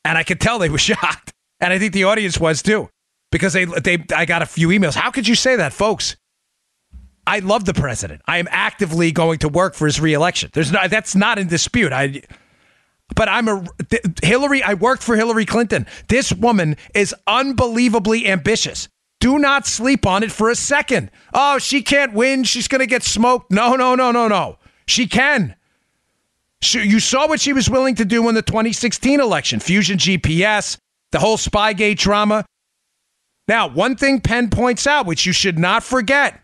Speaker 2: And I could tell they were shocked. And I think the audience was too, because I got a few emails. How could you say that, folks? I love the president. I am actively going to work for his reelection. That's not in dispute. But Hillary. I worked for Hillary Clinton. This woman is unbelievably ambitious. Do not sleep on it for a second. Oh, she can't win. She's going to get smoked. No. She can. You saw what she was willing to do in the 2016 election. Fusion GPS, the whole Spygate drama. Now, one thing Penn points out, which you should not forget.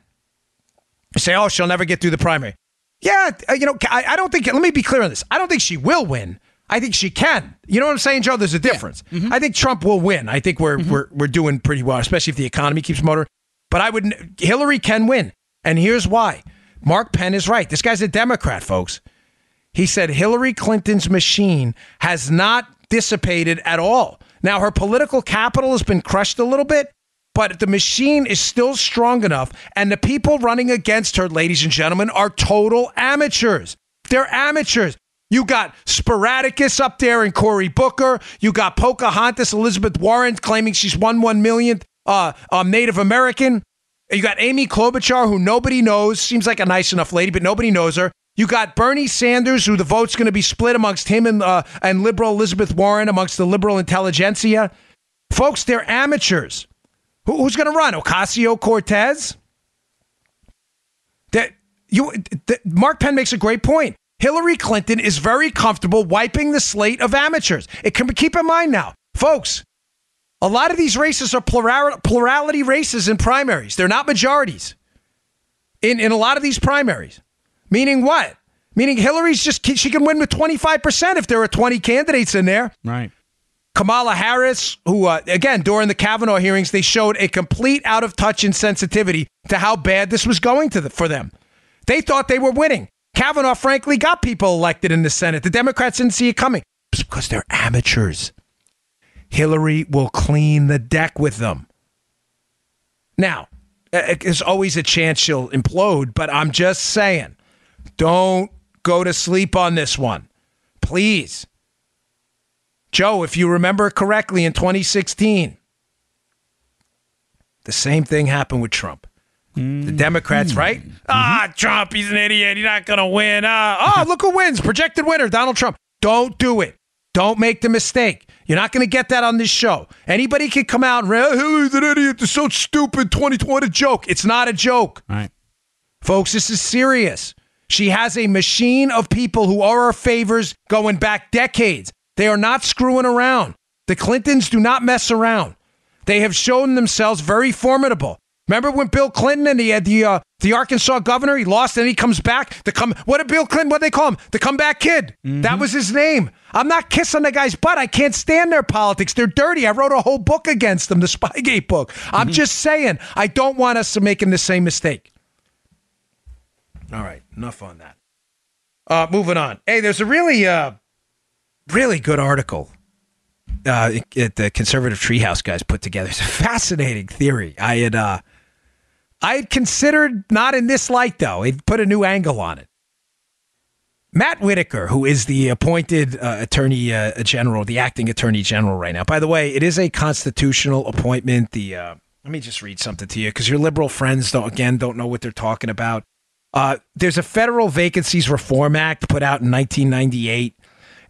Speaker 2: You say, oh, she'll never get through the primary. Yeah, I don't think, let me be clear on this. I don't think she will win. I think she can. You know what I'm saying, Joe? There's a difference. Yeah. Mm-hmm. I think Trump will win. I think we're doing pretty well, especially if the economy keeps motoring. But Hillary can win. And here's why. Mark Penn is right. This guy's a Democrat, folks. He said Hillary Clinton's machine has not dissipated at all. Now, her political capital has been crushed a little bit, but the machine is still strong enough. And the people running against her, ladies and gentlemen, are total amateurs. They're amateurs. You got Sporadicus up there and Cory Booker. You got Pocahontas, Elizabeth Warren, claiming she's 1 millionth Native American. You got Amy Klobuchar, who nobody knows. Seems like a nice enough lady, but nobody knows her. You got Bernie Sanders, who the vote's going to be split amongst him and liberal Elizabeth Warren, amongst the liberal intelligentsia. Folks, they're amateurs. Who's going to run? Ocasio-Cortez? Mark Penn makes a great point. Hillary Clinton is very comfortable wiping the slate of amateurs. Keep in mind now, folks, a lot of these races are plurality races in primaries. They're not majorities in a lot of these primaries. Meaning what? Meaning Hillary's she can win with 25% if there are 20 candidates in there.
Speaker 3: Right.
Speaker 2: Kamala Harris, who, again, during the Kavanaugh hearings, they showed a complete out-of-touch insensitivity to how bad this was going for them. They thought they were winning. Kavanaugh, frankly, got people elected in the Senate. The Democrats didn't see it coming. It's because they're amateurs. Hillary will clean the deck with them. Now, there's always a chance she'll implode, but I'm just saying, don't go to sleep on this one. Please. Joe, if you remember correctly, in 2016, the same thing happened with Trump. The Democrats, right? Trump, he's an idiot. He's not going to win. Look who wins. Projected winner, Donald Trump. Don't do it. Don't make the mistake. You're not going to get that on this show. Anybody can come out and Hillary's an idiot. It's so stupid. 2020 joke. It's not a joke.
Speaker 3: All right.
Speaker 2: Folks, this is serious. She has a machine of people who are her favors going back decades. They are not screwing around. The Clintons do not mess around. They have shown themselves very formidable. Remember when Bill Clinton and he had the Arkansas governor, he lost and he comes back? What did Bill Clinton, what did they call him? The comeback kid. Mm-hmm. That was his name. I'm not kissing the guy's butt. I can't stand their politics. They're dirty. I wrote a whole book against them, the Spygate book. I'm just saying, I don't want us to making the same mistake. All right, enough on that. Moving on. Hey, there's a really good article the conservative treehouse guys put together. It's a fascinating theory. I had considered not in this light, though. It put a new angle on it. Matt Whitaker, who is the appointed attorney general, the acting attorney general right now. By the way, it is a constitutional appointment. Let me just read something to you because your liberal friends don't know what they're talking about. There's a Federal Vacancies Reform Act put out in 1998.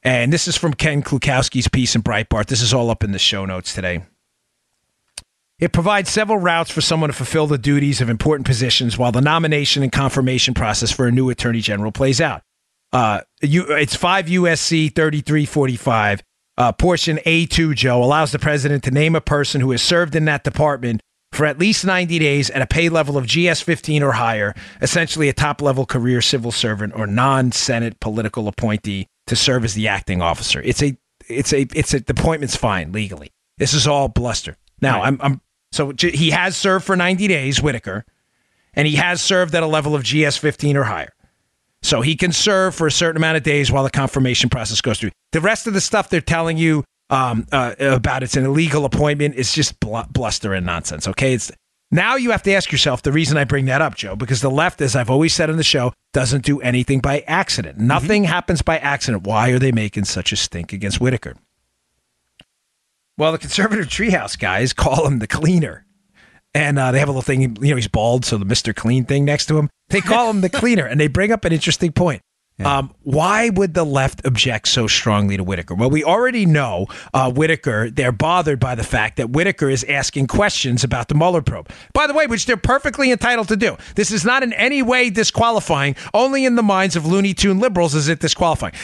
Speaker 2: And this is from Ken Klukowski's piece in Breitbart. This is all up in the show notes today. It provides several routes for someone to fulfill the duties of important positions while the nomination and confirmation process for a new attorney general plays out. It's 5 U.S.C. 3345. Portion A2, Joe, allows the president to name a person who has served in that department for at least 90 days at a pay level of GS-15 or higher, essentially a top-level career civil servant or non-Senate political appointee to serve as the acting officer. The appointment's fine legally. This is all bluster. Now, right. So he has served for 90 days, Whitaker, and he has served at a level of GS-15 or higher. So he can serve for a certain amount of days while the confirmation process goes through. The rest of the stuff they're telling you about it's an illegal appointment is just bluster and nonsense, okay? Now you have to ask yourself the reason I bring that up, Joe, because the left, as I've always said on the show, doesn't do anything by accident. Nothing happens by accident. Why are they making such a stink against Whitaker? Well, the conservative treehouse guys call him the cleaner. And they have a little thing, he's bald, so the Mr. Clean thing next to him. They call him the cleaner, and they bring up an interesting point. Yeah. Why would the left object so strongly to Whitaker? Well, we already know Whitaker, they're bothered by the fact that Whitaker is asking questions about the Mueller probe. By the way, which they're perfectly entitled to do. This is not in any way disqualifying. Only in the minds of Looney Tune liberals is it disqualifying.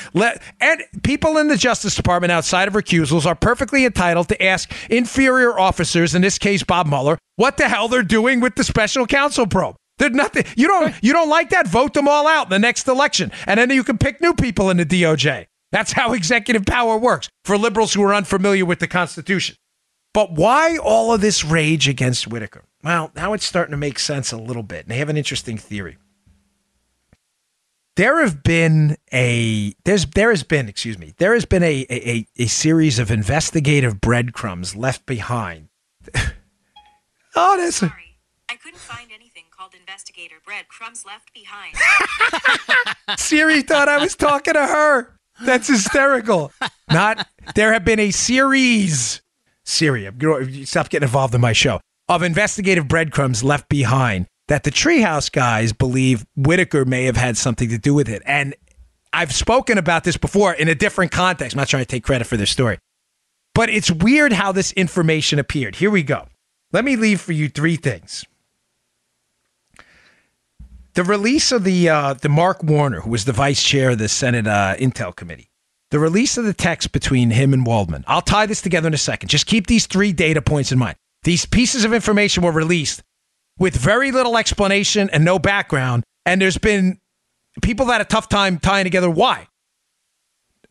Speaker 2: And people in the Justice Department outside of recusals are perfectly entitled to ask inferior officers, in this case Bob Mueller, what the hell they're doing with the special counsel probe. There's nothing. You don't like that? Vote them all out in the next election, and then you can pick new people in the DOJ. That's how executive power works for liberals who are unfamiliar with the Constitution. But why all of this rage against Whitaker? Well, now it's starting to make sense a little bit, and they have an interesting theory. There has been a series of investigative breadcrumbs left behind.
Speaker 7: Sorry, I couldn't find anything called investigator breadcrumbs left behind.
Speaker 2: Siri thought I was talking to her. That's hysterical. There have been a series. Siri, stop getting involved in my show. Of investigative breadcrumbs left behind that the Treehouse guys believe Whitaker may have had something to do with it. And I've spoken about this before in a different context. I'm not trying to take credit for this story. But it's weird how this information appeared. Here we go. Let me leave for you three things. The release of the Mark Warner, who was the vice chair of the Senate Intel Committee, the release of the text between him and Waldman. I'll tie this together in a second. Just keep these three data points in mind. These pieces of information were released with very little explanation and no background, and there's been people that had a tough time tying together why.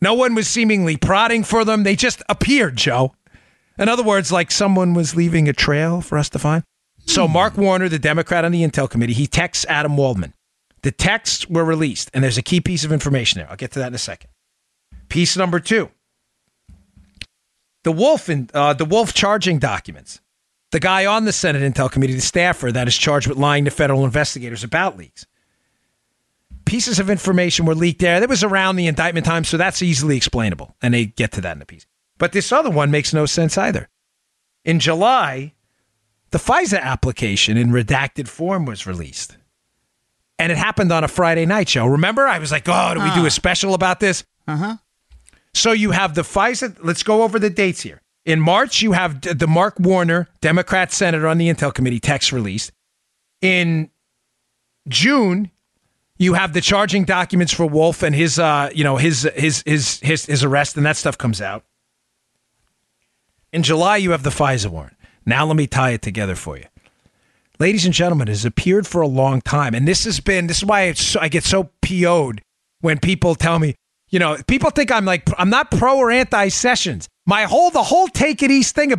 Speaker 2: No one was seemingly prodding for them. They just appeared, Joe. In other words, like someone was leaving a trail for us to find. So Mark Warner, the Democrat on the Intel Committee, he texts Adam Waldman. The texts were released, and there's a key piece of information there. I'll get to that in a second. Piece number 2. The Wolf charging documents. The guy on the Senate Intel Committee, the staffer that is charged with lying to federal investigators about leaks. Pieces of information were leaked there. That was around the indictment time, so that's easily explainable, and they get to that in a piece. But this other one makes no sense either. In July, the FISA application in redacted form was released. And it happened on a Friday night show. Remember? I was like, oh, do we do a special about this? Uh-huh. So you have the FISA. Let's go over the dates here. In March, you have the Mark Warner, Democrat senator on the Intel Committee, text released. In June, you have the charging documents for Wolf and his arrest, and that stuff comes out. In July, you have the FISA warrant. Now let me tie it together for you. Ladies and gentlemen, it has appeared for a long time. And this is why I get so PO'd when people tell me, people think I'm not pro or anti Sessions. The whole take it east thing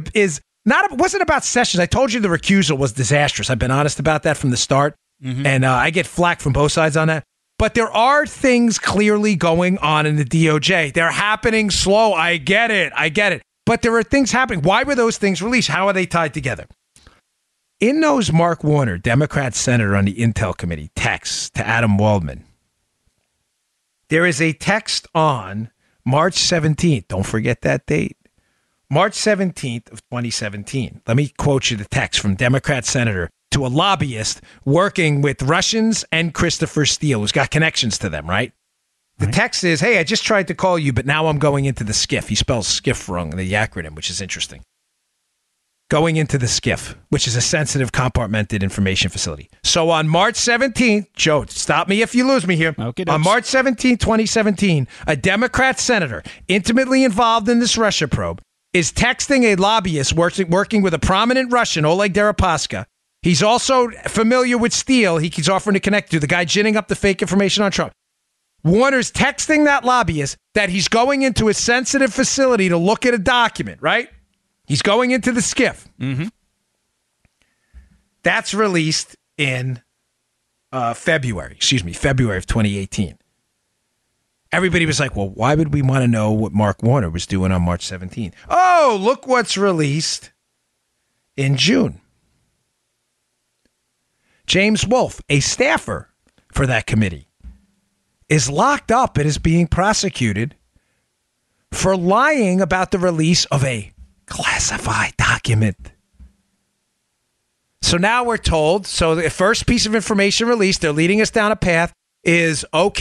Speaker 2: wasn't about Sessions. I told you the recusal was disastrous. I've been honest about that from the start. Mm-hmm. And I get flack from both sides on that. But there are things clearly going on in the DOJ. They're happening slow. I get it. But there are things happening. Why were those things released? How are they tied together? In those Mark Warner, Democrat senator on the Intel Committee, texts to Adam Waldman. There is a text on March 17th. Don't forget that date. March 17th of 2017. Let me quote you the text from Democrat senator to a lobbyist working with Russians and Christopher Steele, who's got connections to them, right? The text is, hey, I just tried to call you, but now I'm going into the SCIF. He spells SCIF wrong, the acronym, which is interesting. Going into the SCIF, which is a sensitive compartmented information facility. So on March 17th, Joe, stop me if you lose me here.
Speaker 3: Okay,
Speaker 2: on March 17th, 2017, a Democrat senator intimately involved in this Russia probe is texting a lobbyist working with a prominent Russian, Oleg Deripaska. He's also familiar with Steele. He's offering to connect to the guy ginning up the fake information on Trump. Warner's texting that lobbyist that he's going into a sensitive facility to look at a document, right? He's going into the SCIF.
Speaker 3: Mm-hmm.
Speaker 2: That's released in February of 2018. Everybody was like, well, why would we want to know what Mark Warner was doing on March 17th? Oh, look what's released in June. James Wolfe, a staffer for that committee, is locked up and is being prosecuted for lying about the release of a classified document. So now we're told, so the first piece of information released, they're leading us down a path, is Mark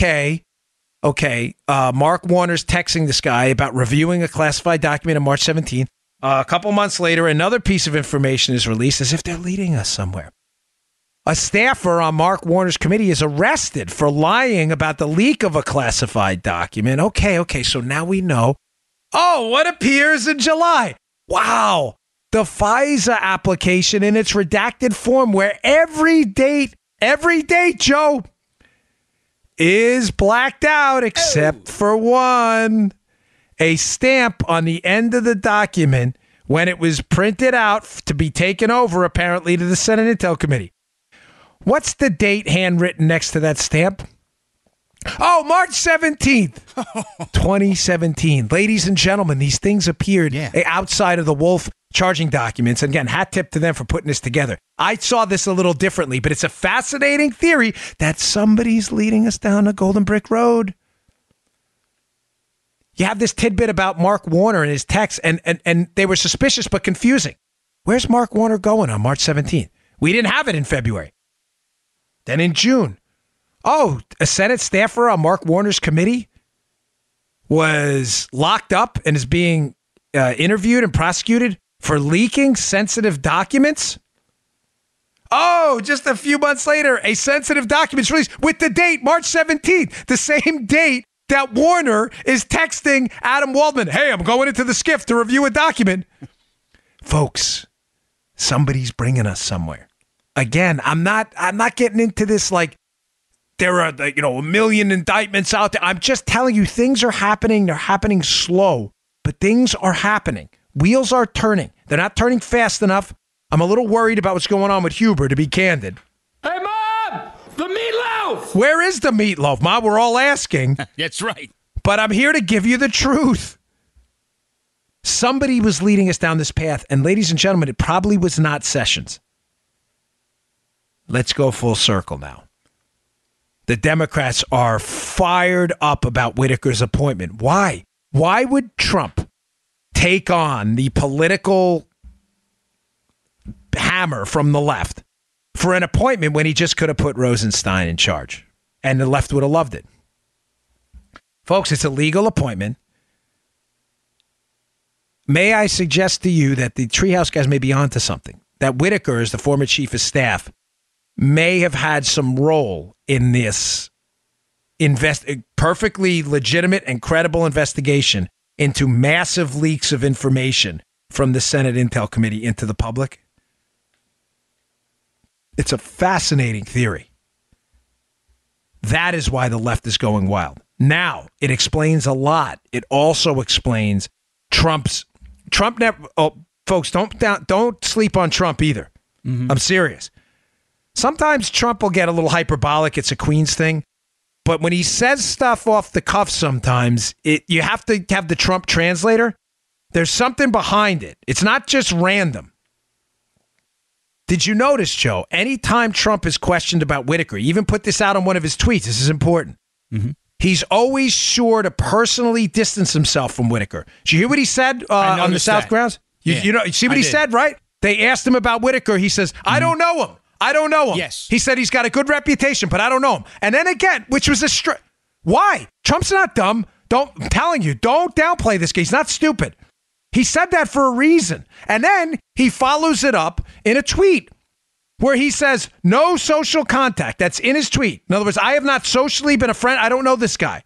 Speaker 2: Warner's texting this guy about reviewing a classified document on March 17th. A couple months later, another piece of information is released as if they're leading us somewhere. A staffer on Mark Warner's committee is arrested for lying about the leak of a classified document. Okay, so now we know. Oh, what appears in July? Wow. The FISA application in its redacted form where every date, Joe, is blacked out except for one. A stamp on the end of the document when it was printed out to be taken over, apparently, to the Senate Intel Committee. What's the date handwritten next to that stamp? Oh, March 17th, 2017. Ladies and gentlemen, these things appeared outside of the Wolf charging documents. And again, hat tip to them for putting this together. I saw this a little differently, but it's a fascinating theory that somebody's leading us down a golden brick road. You have this tidbit about Mark Warner and his text, and they were suspicious but confusing. Where's Mark Warner going on March 17th? We didn't have it in February. Then in June, a Senate staffer on Mark Warner's committee was locked up and is being interviewed and prosecuted for leaking sensitive documents. Oh, just a few months later, a sensitive document's released with the date, March 17th, the same date that Warner is texting Adam Waldman, hey, I'm going into the SCIF to review a document. Folks, somebody's bringing us somewhere. Again, I'm not getting into this like there are a million indictments out there. I'm just telling you things are happening. They're happening slow, but things are happening. Wheels are turning. They're not turning fast enough. I'm a little worried about what's going on with Huber, to be candid.
Speaker 4: Hey, Mom! The meatloaf!
Speaker 2: Where is the meatloaf, Mom? We're all asking.
Speaker 3: That's right.
Speaker 2: But I'm here to give you the truth. Somebody was leading us down this path, and ladies and gentlemen, it probably was not Sessions. Let's go full circle now. The Democrats are fired up about Whitaker's appointment. Why? Why would Trump take on the political hammer from the left for an appointment when he just could have put Rosenstein in charge? And the left would have loved it. Folks, it's a legal appointment. May I suggest to you that the Treehouse guys may be onto something? That Whitaker, as the former chief of staff, may have had some role in this perfectly legitimate and credible investigation into massive leaks of information from the Senate Intel Committee into the public. It's a fascinating theory. That is why the left is going wild. Now, it explains a lot. It also explains Trump never. Oh, folks, don't sleep on Trump either. Mm-hmm. I'm serious. Sometimes Trump will get a little hyperbolic. It's a Queens thing. but when he says stuff off the cuff sometimes, you have to have the Trump translator. There's something behind it. It's not just random. Did you notice, Joe, anytime Trump is questioned about Whitaker, he even put this out on one of his tweets. This is important. Mm-hmm. He's always sure to personally distance himself from Whitaker. Did you hear what he said on the South grounds? You see what he said, right? They asked him about Whitaker. He says, I don't know him. I don't know him.
Speaker 3: Yes.
Speaker 2: He said he's got a good reputation, but I don't know him. And then again, which was why? Trump's not dumb. I'm telling you, don't downplay this guy. He's not stupid. He said that for a reason. And then he follows it up in a tweet where he says, no social contact. That's in his tweet. In other words, I have not socially been a friend. I don't know this guy.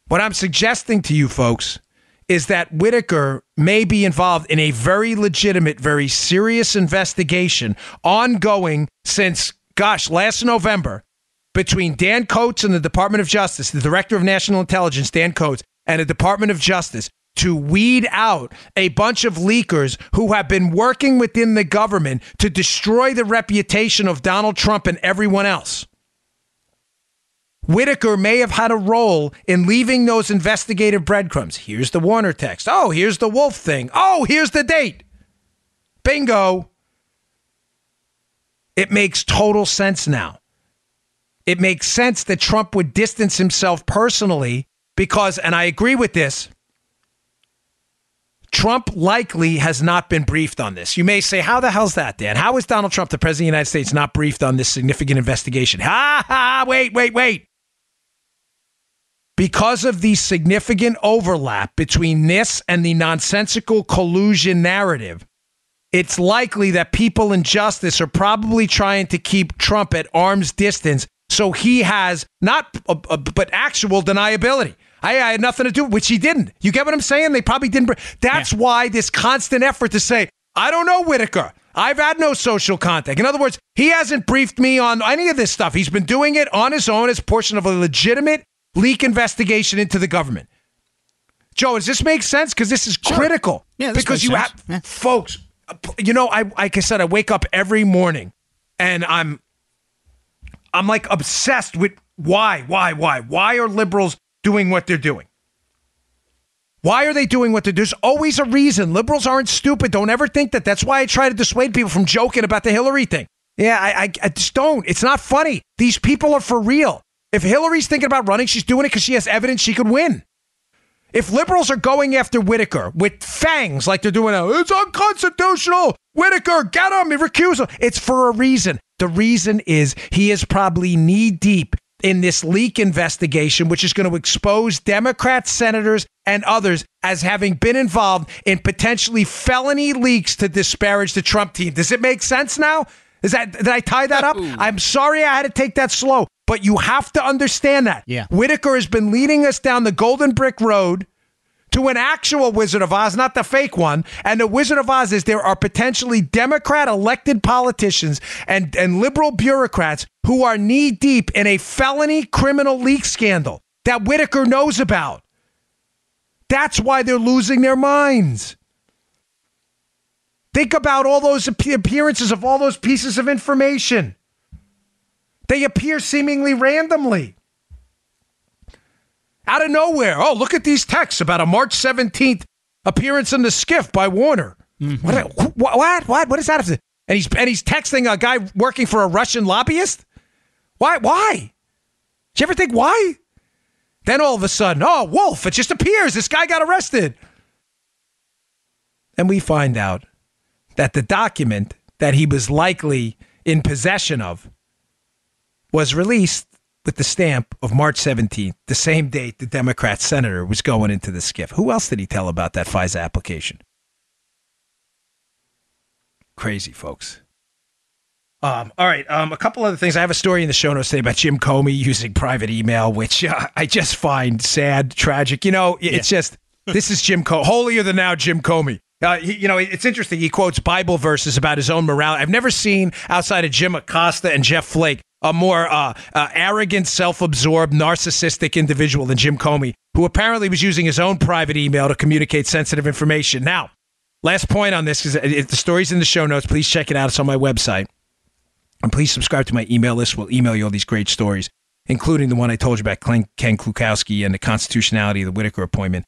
Speaker 2: What I'm suggesting to you folks is that Whitaker may be involved in a very legitimate, very serious investigation ongoing since, last November between Dan Coates and the Department of Justice, the Director of National Intelligence, Dan Coates, and the Department of Justice to weed out a bunch of leakers who have been working within the government to destroy the reputation of Donald Trump and everyone else. Whitaker may have had a role in leaving those investigative breadcrumbs. Here's the Warner text. Oh, here's the Wolf thing. Oh, here's the date. Bingo. It makes total sense now. It makes sense that Trump would distance himself personally because, and I agree with this, Trump likely has not been briefed on this. You may say, how the hell's that, Dan? How is Donald Trump, the President of the United States, not briefed on this significant investigation? Wait. Because of the significant overlap between this and the nonsensical collusion narrative, it's likely that people in justice are probably trying to keep Trump at arm's distance so he has but actual deniability. I had nothing to do, which he didn't. You get what I'm saying? They probably didn't. That's why this constant effort to say, I don't know Whitaker. I've had no social contact. In other words, he hasn't briefed me on any of this stuff. He's been doing it on his own as portion of a legitimate leak investigation into the government. Joe, does this make sense? Because this is critical.
Speaker 3: Yeah, this
Speaker 2: because
Speaker 3: makes sense.
Speaker 2: Folks, like I said, I wake up every morning and I'm like obsessed with why are liberals doing what they're doing? Why are they doing what they're doing? There's always a reason. Liberals aren't stupid. Don't ever think that. That's why I try to dissuade people from joking about the Hillary thing. Yeah, I just don't. It's not funny. These people are for real. If Hillary's thinking about running, she's doing it because she has evidence she could win. If liberals are going after Whitaker with fangs like they're doing now, it's unconstitutional. Whitaker, get him, recusal. It's for a reason. The reason is he is probably knee-deep in this leak investigation, which is going to expose Democrat senators and others as having been involved in potentially felony leaks to disparage the Trump team. Does it make sense now? Did I tie that up? I'm sorry I had to take that slow, but you have to understand that.
Speaker 3: Yeah.
Speaker 2: Whitaker has been leading us down the golden brick road to an actual Wizard of Oz, not the fake one. And the Wizard of Oz is there are potentially Democrat elected politicians and liberal bureaucrats who are knee deep in a felony criminal leak scandal that Whitaker knows about. That's why they're losing their minds. Think about all those appearances of all those pieces of information. They appear seemingly randomly. Out of nowhere. Oh, look at these texts about a March 17th appearance in the skiff by Warner. Mm-hmm. What does that have to? And he's texting a guy working for a Russian lobbyist? Why? Did you ever think why? Then all of a sudden, Wolf, it just appears. This guy got arrested. And we find out that the document that he was likely in possession of was released with the stamp of March 17th, the same date the Democrat senator was going into the skiff. Who else did he tell about that FISA application? Crazy, folks. All right, a couple other things. I have a story in the show notes today about Jim Comey using private email, which I just find sad, tragic. It's just, this is Jim Comey, holier than thou Jim Comey. It's interesting. He quotes Bible verses about his own morality. I've never seen, outside of Jim Acosta and Jeff Flake, a more arrogant, self-absorbed, narcissistic individual than Jim Comey, who apparently was using his own private email to communicate sensitive information. Now, last point on this, because the story's in the show notes. Please check it out. It's on my website. And please subscribe to my email list. We'll email you all these great stories, including the one I told you about Ken Klukowski and the constitutionality of the Whitaker appointment.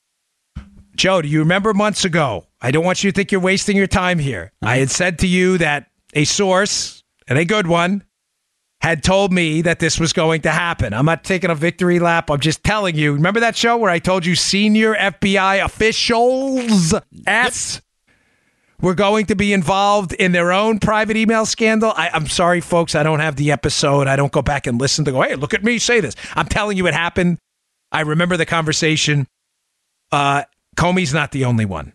Speaker 2: Joe, do you remember months ago? I don't want you to think you're wasting your time here. I had said to you that a source, and a good one, had told me that this was going to happen. I'm not taking a victory lap. I'm just telling you. Remember that show where I told you senior FBI officials were going to be involved in their own private email scandal? I'm sorry, folks. I don't have the episode. I don't go back and listen to go, hey, look at me say this. I'm telling you it happened. I remember the conversation. Comey's not the only one.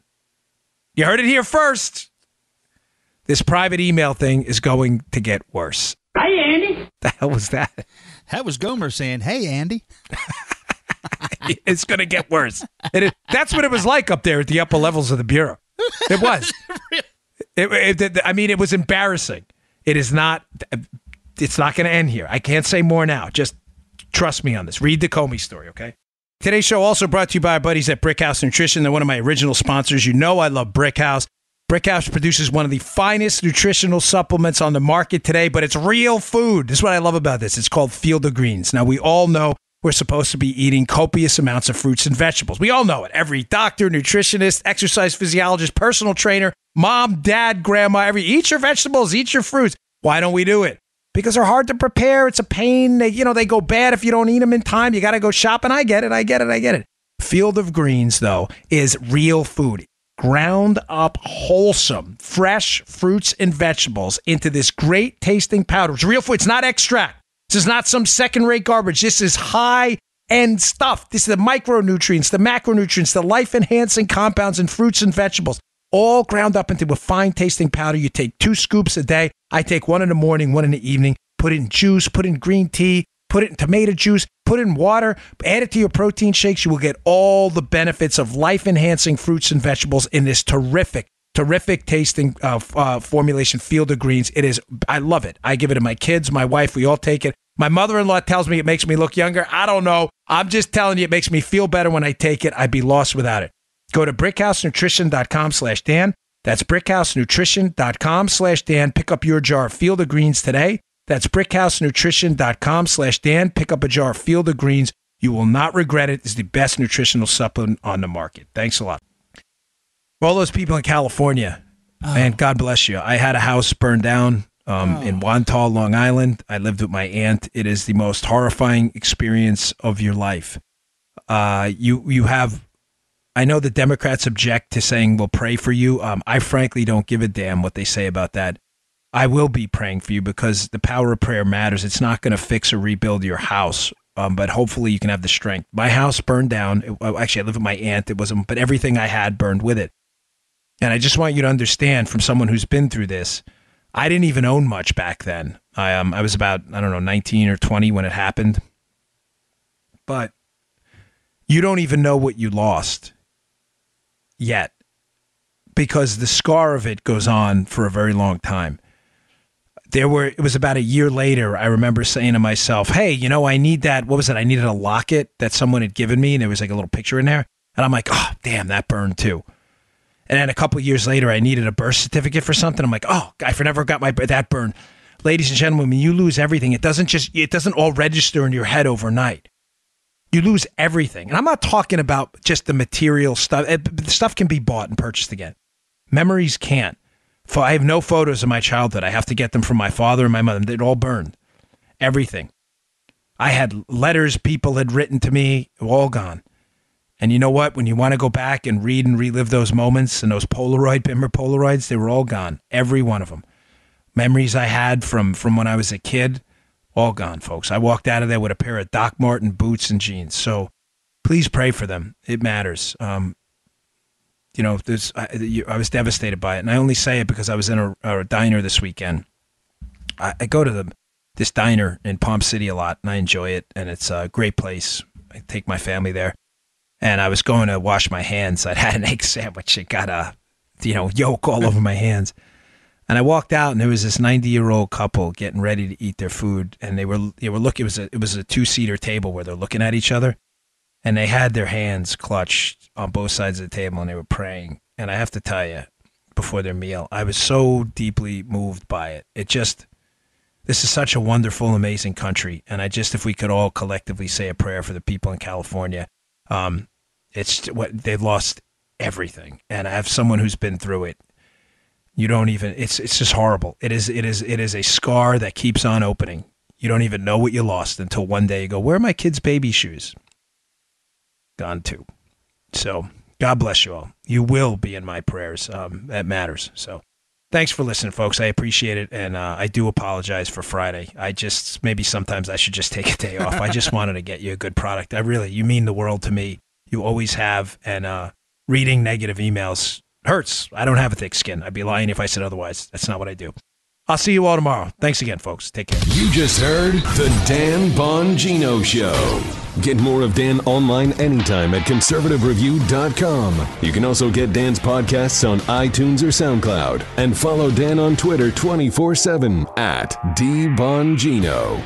Speaker 2: You heard it here first. This private email thing is going to get worse.
Speaker 4: Hey, Andy.
Speaker 2: The hell was that?
Speaker 3: That was Gomer saying, hey, Andy.
Speaker 2: It's going to get worse. That's what it was like up there at the upper levels of the Bureau. It was. It was embarrassing. It's not going to end here. I can't say more now. Just trust me on this. Read the Comey story, okay? Today's show also brought to you by our buddies at Brickhouse Nutrition. They're one of my original sponsors. You know I love Brickhouse. Brickhouse produces one of the finest nutritional supplements on the market today, but it's real food. This is what I love about this. It's called Field of Greens. Now, we all know we're supposed to be eating copious amounts of fruits and vegetables. We all know it. Every doctor, nutritionist, exercise physiologist, personal trainer, mom, dad, grandma, eat your vegetables, eat your fruits. Why don't we do it? Because they're hard to prepare. It's a pain. They go bad if you don't eat them in time. You got to go shopping. I get it. Field of Greens, though, is real food. Ground up, wholesome, fresh fruits and vegetables into this great tasting powder. It's real food. It's not extract. This is not some second-rate garbage. This is high-end stuff. This is the micronutrients, the macronutrients, the life-enhancing compounds in fruits and vegetables, all ground up into a fine-tasting powder. You take 2 scoops a day. I take 1 in the morning, 1 in the evening. Put it in juice, put it in green tea, put it in tomato juice, put it in water, add it to your protein shakes. You will get all the benefits of life-enhancing fruits and vegetables in this terrific tasting formulation, Field of Greens. I love it. I give it to my kids, my wife. We all take it. My mother-in-law tells me it makes me look younger. I don't know. I'm just telling you it makes me feel better when I take it. I'd be lost without it. Go to brickhousenutrition.com/Dan. That's brickhousenutrition.com/Dan. Pick up your jar of Field of Greens today. That's brickhousenutrition.com/Dan. Pick up a jar of Field of Greens. You will not regret it. It's the best nutritional supplement on the market. Thanks a lot. For all those people in California, man, God bless you. I had a house burned down in Wantagh, Long Island. I lived with my aunt. It is the most horrifying experience of your life. I know the Democrats object to saying we'll pray for you. I frankly don't give a damn what they say about that. I will be praying for you because the power of prayer matters. It's not going to fix or rebuild your house, but hopefully you can have the strength. My house burned down. Actually, I live with my aunt. But everything I had burned with it. And I just want you to understand from someone who's been through this, I didn't even own much back then. I was about, 19 or 20 when it happened. But you don't even know what you lost yet because the scar of it goes on for a very long time. It was about a year later, I remember saying to myself, hey, I need that. What was it? I needed a locket that someone had given me, and there was like a little picture in there. And I'm like, oh, damn, that burned too. And then a couple of years later, I needed a birth certificate for something. I'm like, oh, I never got that burned. Ladies and gentlemen, when you lose everything, it doesn't all register in your head overnight. You lose everything. And I'm not talking about just the material stuff. Stuff can be bought and purchased again. Memories can't. I have no photos of my childhood. I have to get them from my father and my mother. They're all burned. Everything. I had letters people had written to me, all gone. And you know what? When you want to go back and read and relive those moments and those Polaroids, they were all gone. Every one of them. Memories I had from when I was a kid, all gone, folks. I walked out of there with a pair of Doc Marten boots and jeans. So please pray for them. It matters. I was devastated by it. And I only say it because I was in a diner this weekend. I go to this diner in Palm City a lot, and I enjoy it. And it's a great place. I take my family there. And I was going to wash my hands. I'd had an egg sandwich. It got a, yolk all over my hands. And I walked out, and there was this 90-year-old couple getting ready to eat their food. And they were looking. It was a 2-seater table where they're looking at each other, and they had their hands clutched on both sides of the table, and they were praying. And I have to tell you, before their meal, I was so deeply moved by it. This is such a wonderful, amazing country. And if we could all collectively say a prayer for the people in California, they've lost everything. And I have someone who's been through it. You don't even, it's just horrible. It is a scar that keeps on opening. You don't even know what you lost until one day you go, where are my kids' baby shoes? Gone too. So God bless you all. You will be in my prayers. That matters. So thanks for listening, folks. I appreciate it. And I do apologize for Friday. Maybe sometimes I should just take a day off. I just wanted to get you a good product. You mean the world to me. You always have. And reading negative emails hurts. I don't have a thick skin. I'd be lying if I said otherwise. That's not what I do. I'll see you all tomorrow. Thanks again, folks. Take care.
Speaker 1: You just heard The Dan Bongino Show. Get more of Dan online anytime at conservativereview.com. You can also get Dan's podcasts on iTunes or SoundCloud. And follow Dan on Twitter 24/7 at DBongino.